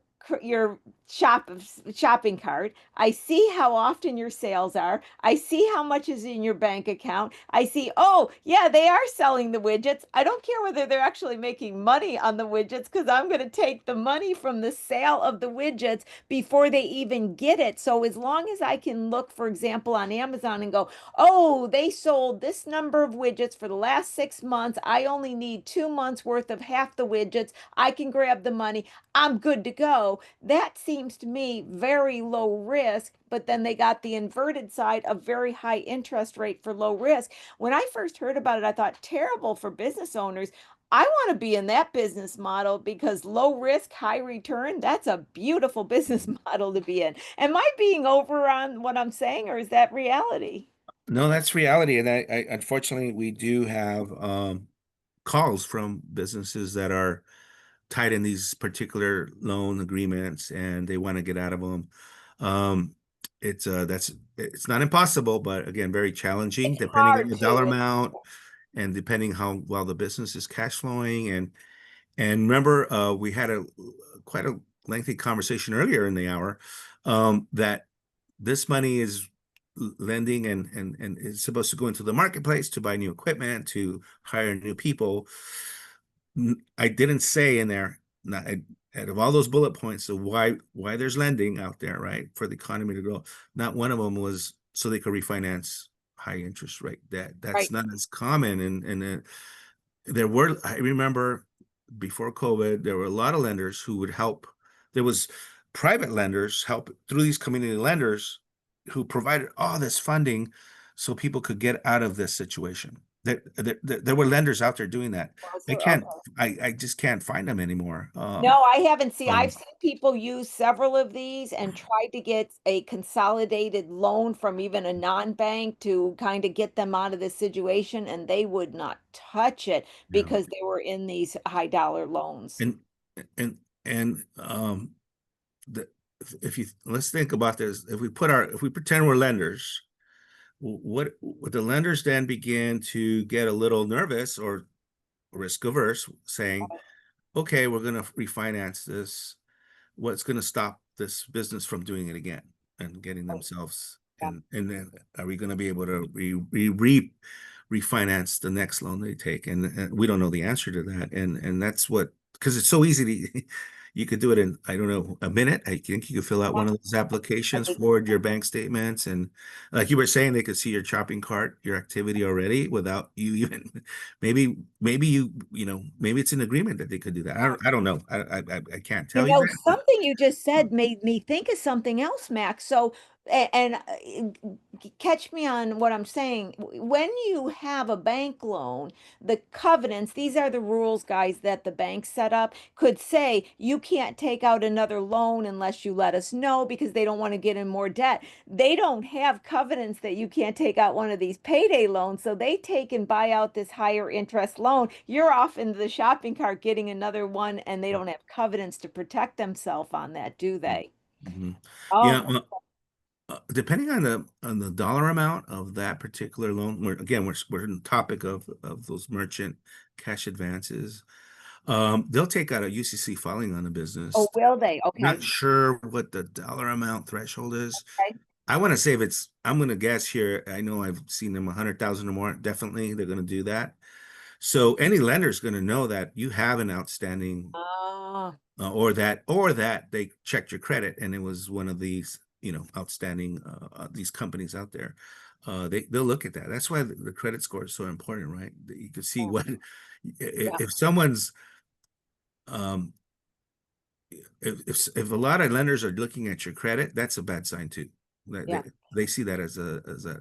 shopping cart. I see how often your sales are. I see how much is in your bank account. I see, oh, yeah, they are selling the widgets. I don't care whether they're actually making money on the widgets because I'm going to take the money from the sale of the widgets before they even get it. So as long as I can look, for example, on Amazon and go, oh, they sold this number of widgets for the last 6 months. I only need 2 months worth of half the widgets. I can grab the money. I'm good to go. That seems to me very low risk, but then they got the inverted side of very high interest rate for low risk. When I first heard about it, I thought terrible for business owners. I want to be in that business model because low risk, high return, that's a beautiful business model to be in. Am I being over on what I'm saying, or is that reality? No, that's reality. And I unfortunately we do have calls from businesses that are tied in these particular loan agreements and they want to get out of them. Um, it's not impossible, but again, very challenging It's depending on hard the dollar to. amount and depending how well the business is cash flowing. And remember, we had a quite a lengthy conversation earlier in the hour that this money is lending and is supposed to go into the marketplace to buy new equipment, to hire new people. I didn't say in there, not out of all those bullet points of why there's lending out there, right, for the economy to grow. Not one of them was so they could refinance high interest rate debt. That's Right. not as common. And there were, I remember before COVID, there were a lot of lenders who would help. There was private lenders help through these community lenders who provided all this funding so people could get out of this situation. There were lenders out there doing that. Those I are can't, okay. I just can't find them anymore. No, I haven't seen. I've Um, seen people use several of these and tried to get a consolidated loan from even a non-bank to kind of get them out of this situation, and they would not touch it yeah. because they were in these high dollar loans. And and the, if you let's think about this. If we pretend we're lenders, what would the lenders then begin to get a little nervous or risk averse, saying, okay, we're going to refinance this. What's going to stop this business from doing it again and getting Right. themselves Yeah. and then are we going to be able to refinance the next loan they take? And we don't know the answer to that. And that's what, because it's so easy to, you could do it in, I don't know, a minute. I think you could fill out Yeah. one of those I applications, think forward your bank statements, and like you were saying, they could see your shopping cart, your activity already without you even, maybe maybe it's an agreement that they could do that. I don't know. I can't tell you that, but Something you just said made me think of something else, Max. So, catch me on what I'm saying. When you have a bank loan, the covenants, these are the rules, guys, that the bank set up, could say you can't take out another loan unless you let us know because they don't want to get in more debt. They don't have covenants that you can't take out one of these payday loans. So they take and buy out this higher interest loan. You're off in the shopping cart getting another one, and they don't have covenants to protect themselves on that, do they? Mhm. Oh, Yeah, depending on the dollar amount of that particular loan, we're in the topic of those merchant cash advances. They'll take out a UCC filing on a oh, business. will they? Okay. Not sure what the dollar amount threshold is. Okay. I want to say if it's, I'm going to guess here. I know I've seen them 100,000 or more. Definitely, they're going to do that. So any lender is going to know that you have an outstanding Ah, or that they checked your credit and it was one of these outstanding these companies out there. They'll look at that. That's why the credit score is so important, right? That you can see yeah, what yeah, if someone's um if a lot of lenders are looking at your credit, that's a bad sign too. That yeah. they see that as a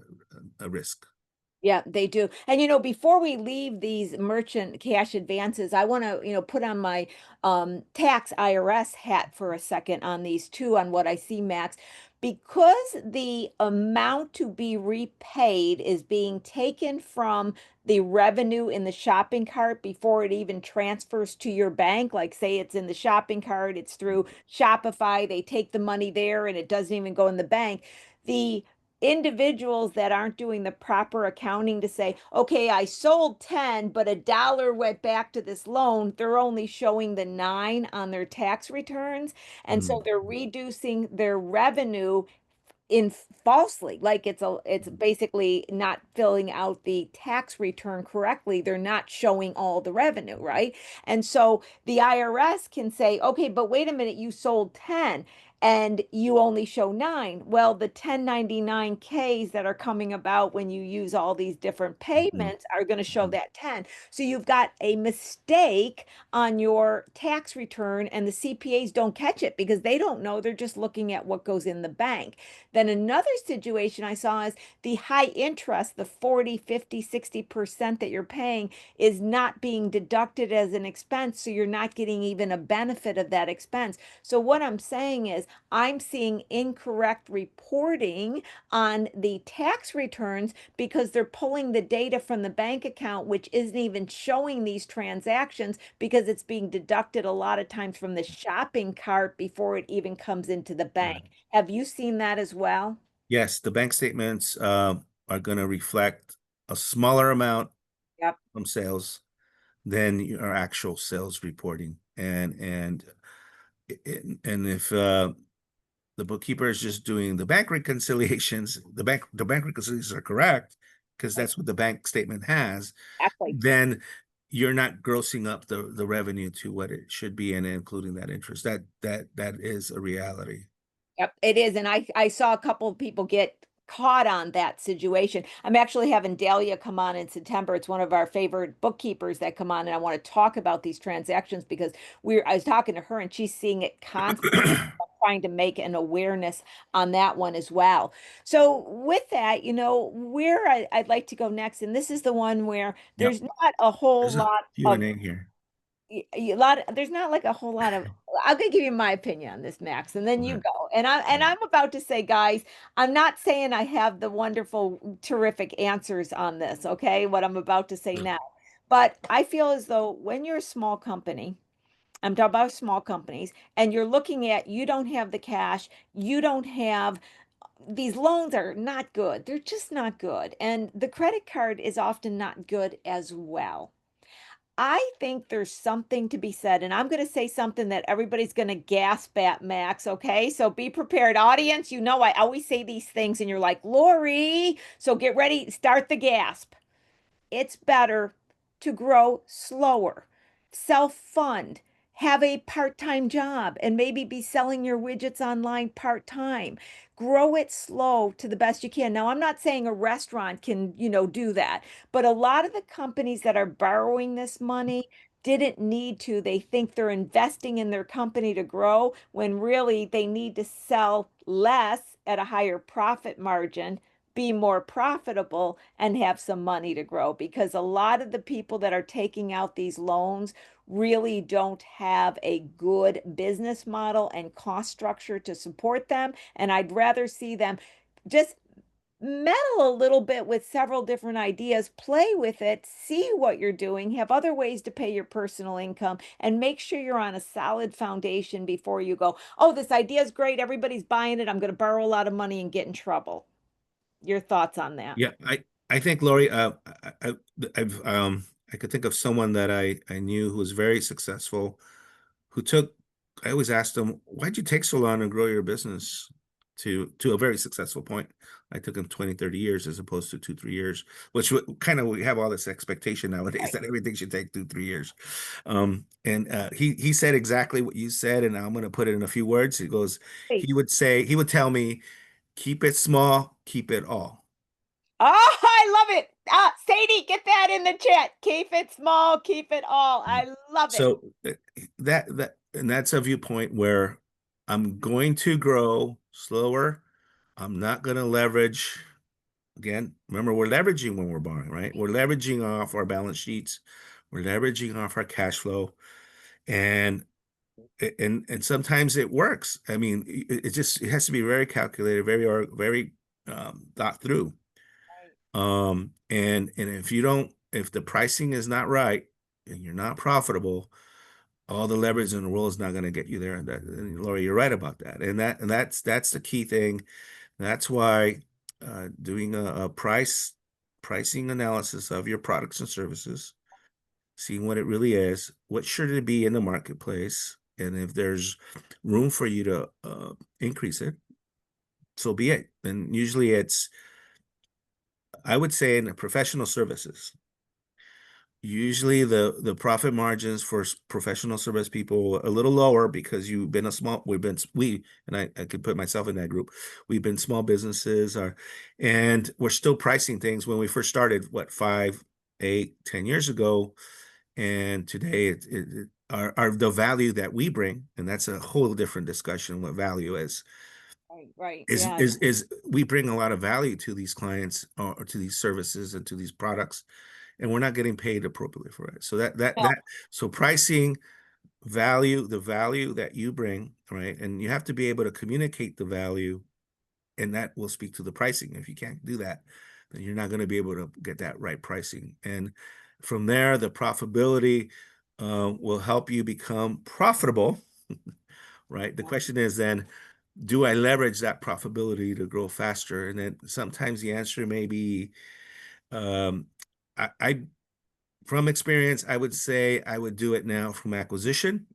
risk. Yeah, they do. And before we leave these merchant cash advances, I want to, put on my tax IRS hat for a second on these two, on what I see, Max, because the amount to be repaid is being taken from the revenue in the shopping cart before it even transfers to your bank. Like, say it's in the shopping cart, it's through Shopify, they take the money there and it doesn't even go in the bank. The individuals that aren't doing the proper accounting to say, okay, I sold 10, but $1 went back to this loan, they're only showing the 9 on their tax returns. And so Mm. they're reducing their revenue in falsely, like it's basically not filling out the tax return correctly. They're not showing all the revenue, right? And so the IRS can say, okay, but wait a minute, you sold 10 and you only show 9. Well, the 1099Ks that are coming about when you use all these different Mhm. payments are going to show Mhm. that 10. So you've got a mistake on your tax return, and the CPAs don't catch it because they don't know. They're just looking at what goes in the bank. Then another situation I saw is the high interest, the 40, 50, 60% that you're paying is not being deducted as an expense. So you're not getting even a benefit of that expense. So what I'm saying is I'm seeing incorrect reporting on the tax returns because they're pulling the data from the bank account, which isn't even showing these transactions because it's being deducted a lot of times from the shopping cart before it even comes into the bank. Right. Have you seen that as well? Yes, the bank statements are going to reflect a smaller amount Yep. from sales than your actual sales reporting. And if the bookkeeper is just doing the bank reconciliations, the bank reconciliations are correct because Right. that's what the bank statement has, Exactly. then you're not grossing up the revenue to what it should be and including that interest. That is a reality. Yep, it is. And I saw a couple of people get caught on that situation. I'm actually having Dahlia come on in September. It's one of our favorite bookkeepers that come on, and I want to talk about these transactions because I was talking to her and she's seeing it constantly, trying to make an awareness on that one as well. So with that, where I'd like to go next, and this is the one where Yep. there's not a whole There's a lot of Q&A here. there's not like a whole lot of. I'm gonna give you my opinion on this, Max, and then you Okay. go. And I'm about to say, guys, I'm not saying I have the wonderful, terrific answers on this, okay? What I'm about to say now. But I feel as though when you're a small company, I'm talking about small companies, and you're looking at you don't have the cash, you don't have these loans are not good. They're just not good. And the credit card is often not good as well. I think there's something to be said, and I'm going to say something that everybody's going to gasp at, Max. Okay, so be prepared, audience. I always say these things, and you're like, Lori. So get ready, start the gasp. It's better to grow slower, self-fund, have a part-time job, and maybe be selling your widgets online part-time. Grow it slow to the best you can. Now, I'm not saying a restaurant can, do that, but a lot of the companies that are borrowing this money didn't need to. They think they're investing in their company to grow when really they need to sell less at a higher profit margin, be more profitable, and have some money to grow, because a lot of the people that are taking out these loans really don't have a good business model and cost structure to support them. And I'd rather see them just meddle a little bit with several different ideas, play with it, see what you're doing, have other ways to pay your personal income, and make sure you're on a solid foundation before you go, oh, this idea is great, everybody's buying it, I'm going to borrow a lot of money and get in trouble. Your thoughts on that? Yeah, I think Lori, I've I could think of someone that I knew who was very successful, who took. I always asked them, why'd you take so long to grow your business to a very successful point? I took him 20, 30 years as opposed to 2, 3 years, which kind of we have all this expectation nowadays Right. that everything should take 2, 3 years. And he said exactly what you said, and I'm going to put it in a few words. He goes, Hey. he would tell me, keep it small, keep it all. Oh, I love it. Sadie, get that in the chat. Keep it small, keep it all. I love it. So and that's a viewpoint where I'm going to grow slower. I'm not going to leverage. Again, remember, we're leveraging when we're borrowing, right? We're leveraging off our balance sheets. We're leveraging off our cash flow. And And sometimes it works. I mean, it has to be very calculated, very thought through. Right. And if the pricing is not right and you're not profitable, all the leverage in the world is not going to get you there. And Lori, you're right about that. And that's the key thing. That's why doing a pricing analysis of your products and services, seeing what it really is, what should it be in the marketplace, and if there's room for you to increase it, so be it. And usually I would say in the professional services, usually the profit margins for professional service people are a little lower because and I could put myself in that group. We've been small businesses and we're still pricing things when we first started, what, 5, 8, 10 years ago. And today the value that we bring, and that's a whole different discussion, what value Right, right. is Yeah. is is we bring a lot of value to these clients or to these services and to these products, and we're not getting paid appropriately for it. So No. so pricing value, the value that you bring, right? And you have to be able to communicate the value, and that will speak to the pricing. If you can't do that, then you're not going to be able to get that right pricing. And from there, the profitability will help you become profitable, right? The question is then, do I leverage that profitability to grow faster? And then sometimes the answer may be, um, I from experience, I would say I would do it now from acquisition,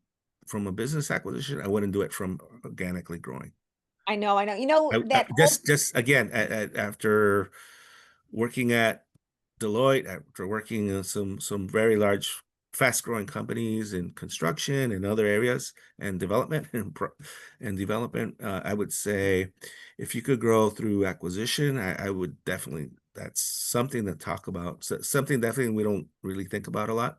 from a business acquisition. I wouldn't do it from organically growing. I know, I know. You know I that old just again, after working at Deloitte, after working in some very large, fast-growing companies in construction and other areas and development and development, I would say if you could grow through acquisition, I would definitely. That's something to talk about. So, something definitely we don't really think about a lot.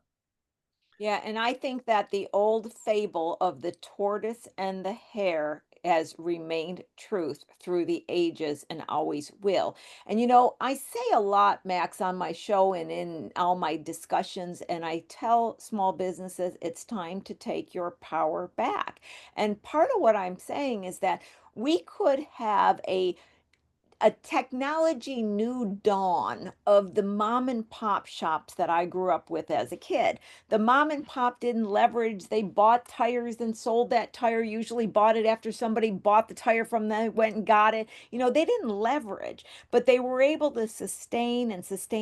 Yeah, and I think that the old fable of the tortoise and the hare has remained truth through the ages and always will. And I say a lot, Max, on my show and in all my discussions, and I tell small businesses it's time to take your power back. And part of what I'm saying is that we could have a technology new dawn of the mom and pop shops that I grew up with as a kid. The mom and pop didn't leverage. They bought tires and sold that tire, usually bought it after somebody bought the tire from them, went and got it. They didn't leverage, but they were able to sustain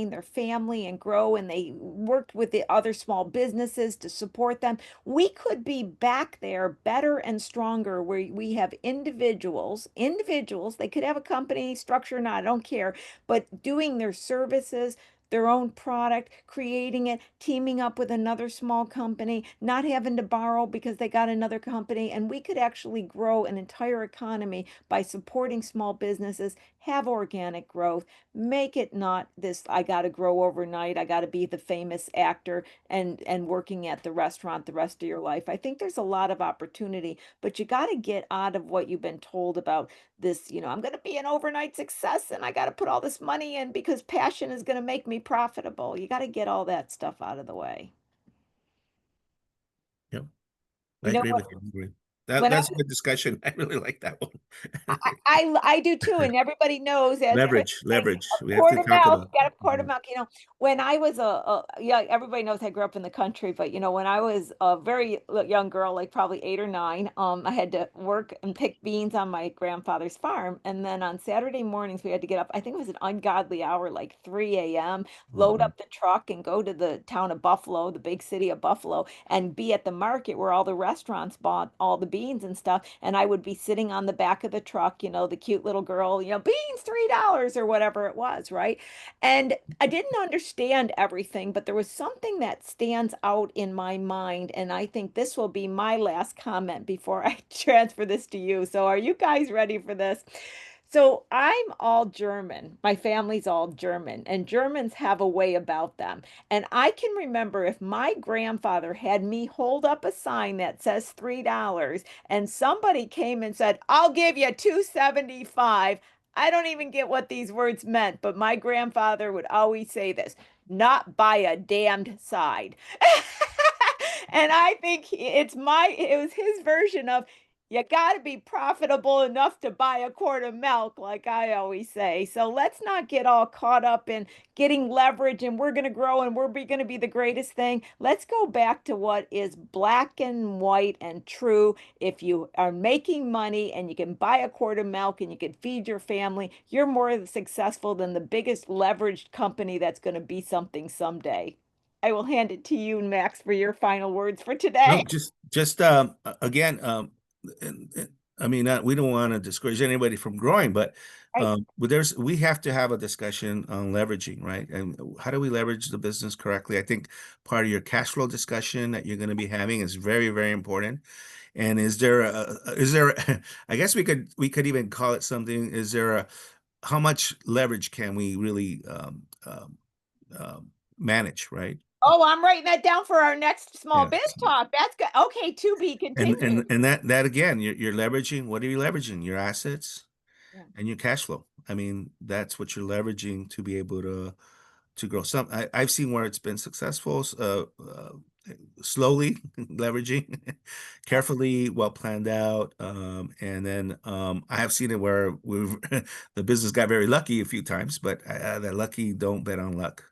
their family and grow, and they worked with the other small businesses to support them. We could be back there better and stronger where we have individuals, they could have a company structure or not, I don't care, but doing their services, their own product, creating it, teaming up with another small company, not having to borrow because they got another company. And we could actually grow an entire economy by supporting small businesses, have organic growth, make it not this, I got to grow overnight, I got to be the famous actor and working at the restaurant the rest of your life. I think there's a lot of opportunity, but you got to get out of what you've been told about this, I'm going to be an overnight success and I got to put all this money in because passion is going to make me profitable. You got to get all that stuff out of the way. Yep, I You know agree what? with you. I agree. When I That's a good discussion. I really like that one. I do too, and everybody knows, as Chris say, Leverage. a We have to quart of talk milk, about. got a quart of Mhm. milk. When I was yeah, everybody knows I grew up in the country, but when I was a very young girl, like probably 8 or 9, I had to work and pick beans on my grandfather's farm, and then on Saturday mornings we had to get up. I think it was an ungodly hour, like 3 a.m., load Mhm. up the truck and go to the town of Buffalo, the big city of Buffalo, and be at the market where all the restaurants bought all the beans and stuff. And I would be sitting on the back of the truck, the cute little girl, beans $3 or whatever it was, right? And I didn't understand everything, but there was something that stands out in my mind. And I think this will be my last comment before I transfer this to you. So, are you guys ready for this? So I'm all German. My family's all German, and Germans have a way about them. And I can remember if my grandfather had me hold up a sign that says $3 and somebody came and said, "I'll give you 2.75." I don't even get what these words meant, but my grandfather would always say this, not by a damned side. And I think it was his version of, you got to be profitable enough to buy a quart of milk, like I always say. So let's not get all caught up in getting leverage and we're going to grow and we're going to be the greatest thing. Let's go back to what is black and white and true. If you are making money and you can buy a quart of milk and you can feed your family, you're more successful than the biggest leveraged company that's going to be something someday. I will hand it to you, Max, for your final words for No, today. just again, I mean, we don't want to discourage anybody from growing, Right. but we have to have a discussion on leveraging, right? And how do we leverage the business correctly? I think part of your cash flow discussion that you're going to be having is very, very important. And is there, I guess we could even call it something. Is there how much leverage can we really manage, right? Oh, I'm writing that down for our next small Yeah. biz talk. That's good. Okay, to be And continued. and and that again, you're leveraging. What are you leveraging? Your assets Yeah. and your cash flow. I mean, that's what you're leveraging to be able to grow. I've seen where it's been successful, slowly leveraging, carefully, well planned out, and then I have seen it where we've the business got very lucky a few times, but that lucky don't bet on luck.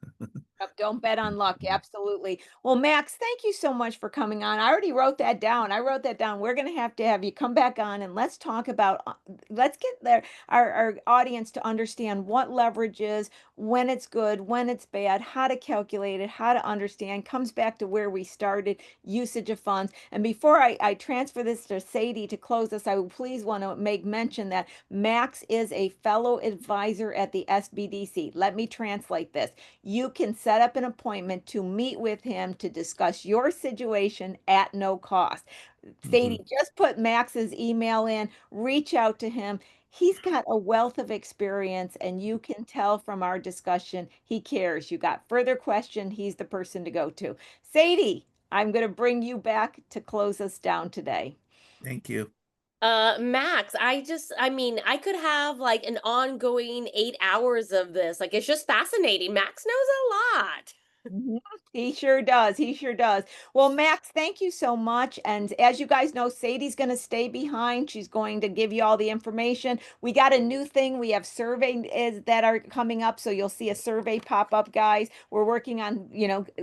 Yep, don't bet on luck. Absolutely. Well, Max, thank you so much for coming on. I already wrote that down. I wrote that down. We're going to have you come back on and let's talk about, let's get our audience to understand what leverage is, when it's good, when it's bad, how to calculate it, how to understand. Comes back to where we started, usage of funds. And before I transfer this to Sadie to close us, I would please want to make mention that Max is a fellow advisor at the SBDC. Let me translate this. You can set up an appointment to meet with him to discuss your situation at no cost. Mhm. Sadie, just put Max's email in, reach out to him. He's got a wealth of experience, and you can tell from our discussion he cares. You got further question, he's the person to go to. Sadie, I'm going to bring you back to close us down today. Thank you. Max, I mean, I could have like an ongoing 8 hours of this. Like, it's just fascinating. Max knows a lot. Mhm. He sure does. He sure does. Well, Max, thank you so much. And as you guys know, Sadie's going to stay behind. She's going to give you all the information. We got a new thing. We have surveys that are coming up. So you'll see a survey pop up, guys. We're working on,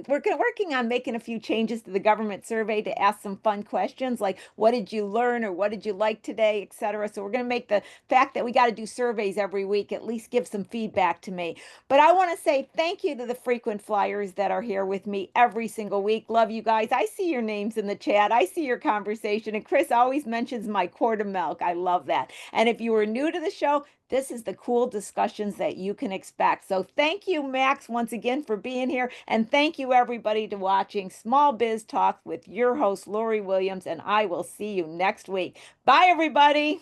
working on making a few changes to the government survey to ask some fun questions like, what did you learn or what did you like today, etc. So we're going to make the fact that we got to do surveys every week at least give some feedback to me. But I want to say thank you to the frequent flyers that are here with me every single week. Love you guys. I see your names in the chat. I see your conversation. And Chris always mentions my quart of milk. I love that. And if you are new to the show, this is the cool discussions that you can expect. So thank you, Max, once again for being here. And thank you, everybody, to watching Small Biz Talk with your host, Lori Williams. And I will see you next week. Bye, everybody.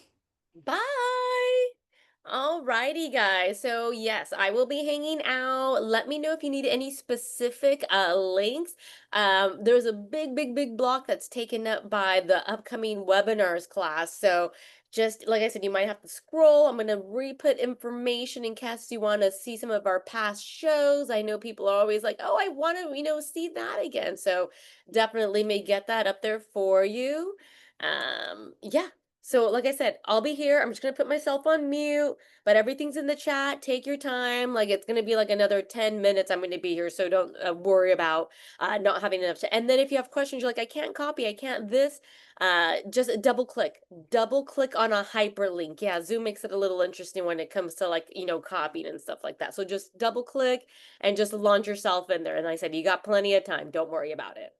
Bye. Alrighty, guys. So yes, I will be hanging out. Let me know if you need any specific links. There's a big block that's taken up by the upcoming webinars class. So just like I said, you might have to scroll. I'm gonna re-put information in case you want to see some of our past shows. I know people are always like, oh, I want to, see that again. So definitely may get that up there for you. Yeah. So, like I said, I'll be here. I'm just gonna put myself on mute, but everything's in the chat. Take your time. Like, it's gonna be like another 10 minutes. I'm gonna be here, so don't worry about not having enough to. And then if you have questions, you're like, I can't copy, I can't this. Just double click on a hyperlink. Yeah, Zoom makes it a little interesting when it comes to like copying and stuff like that. So just double click and just launch yourself in there. And like I said, you got plenty of time. Don't worry about it.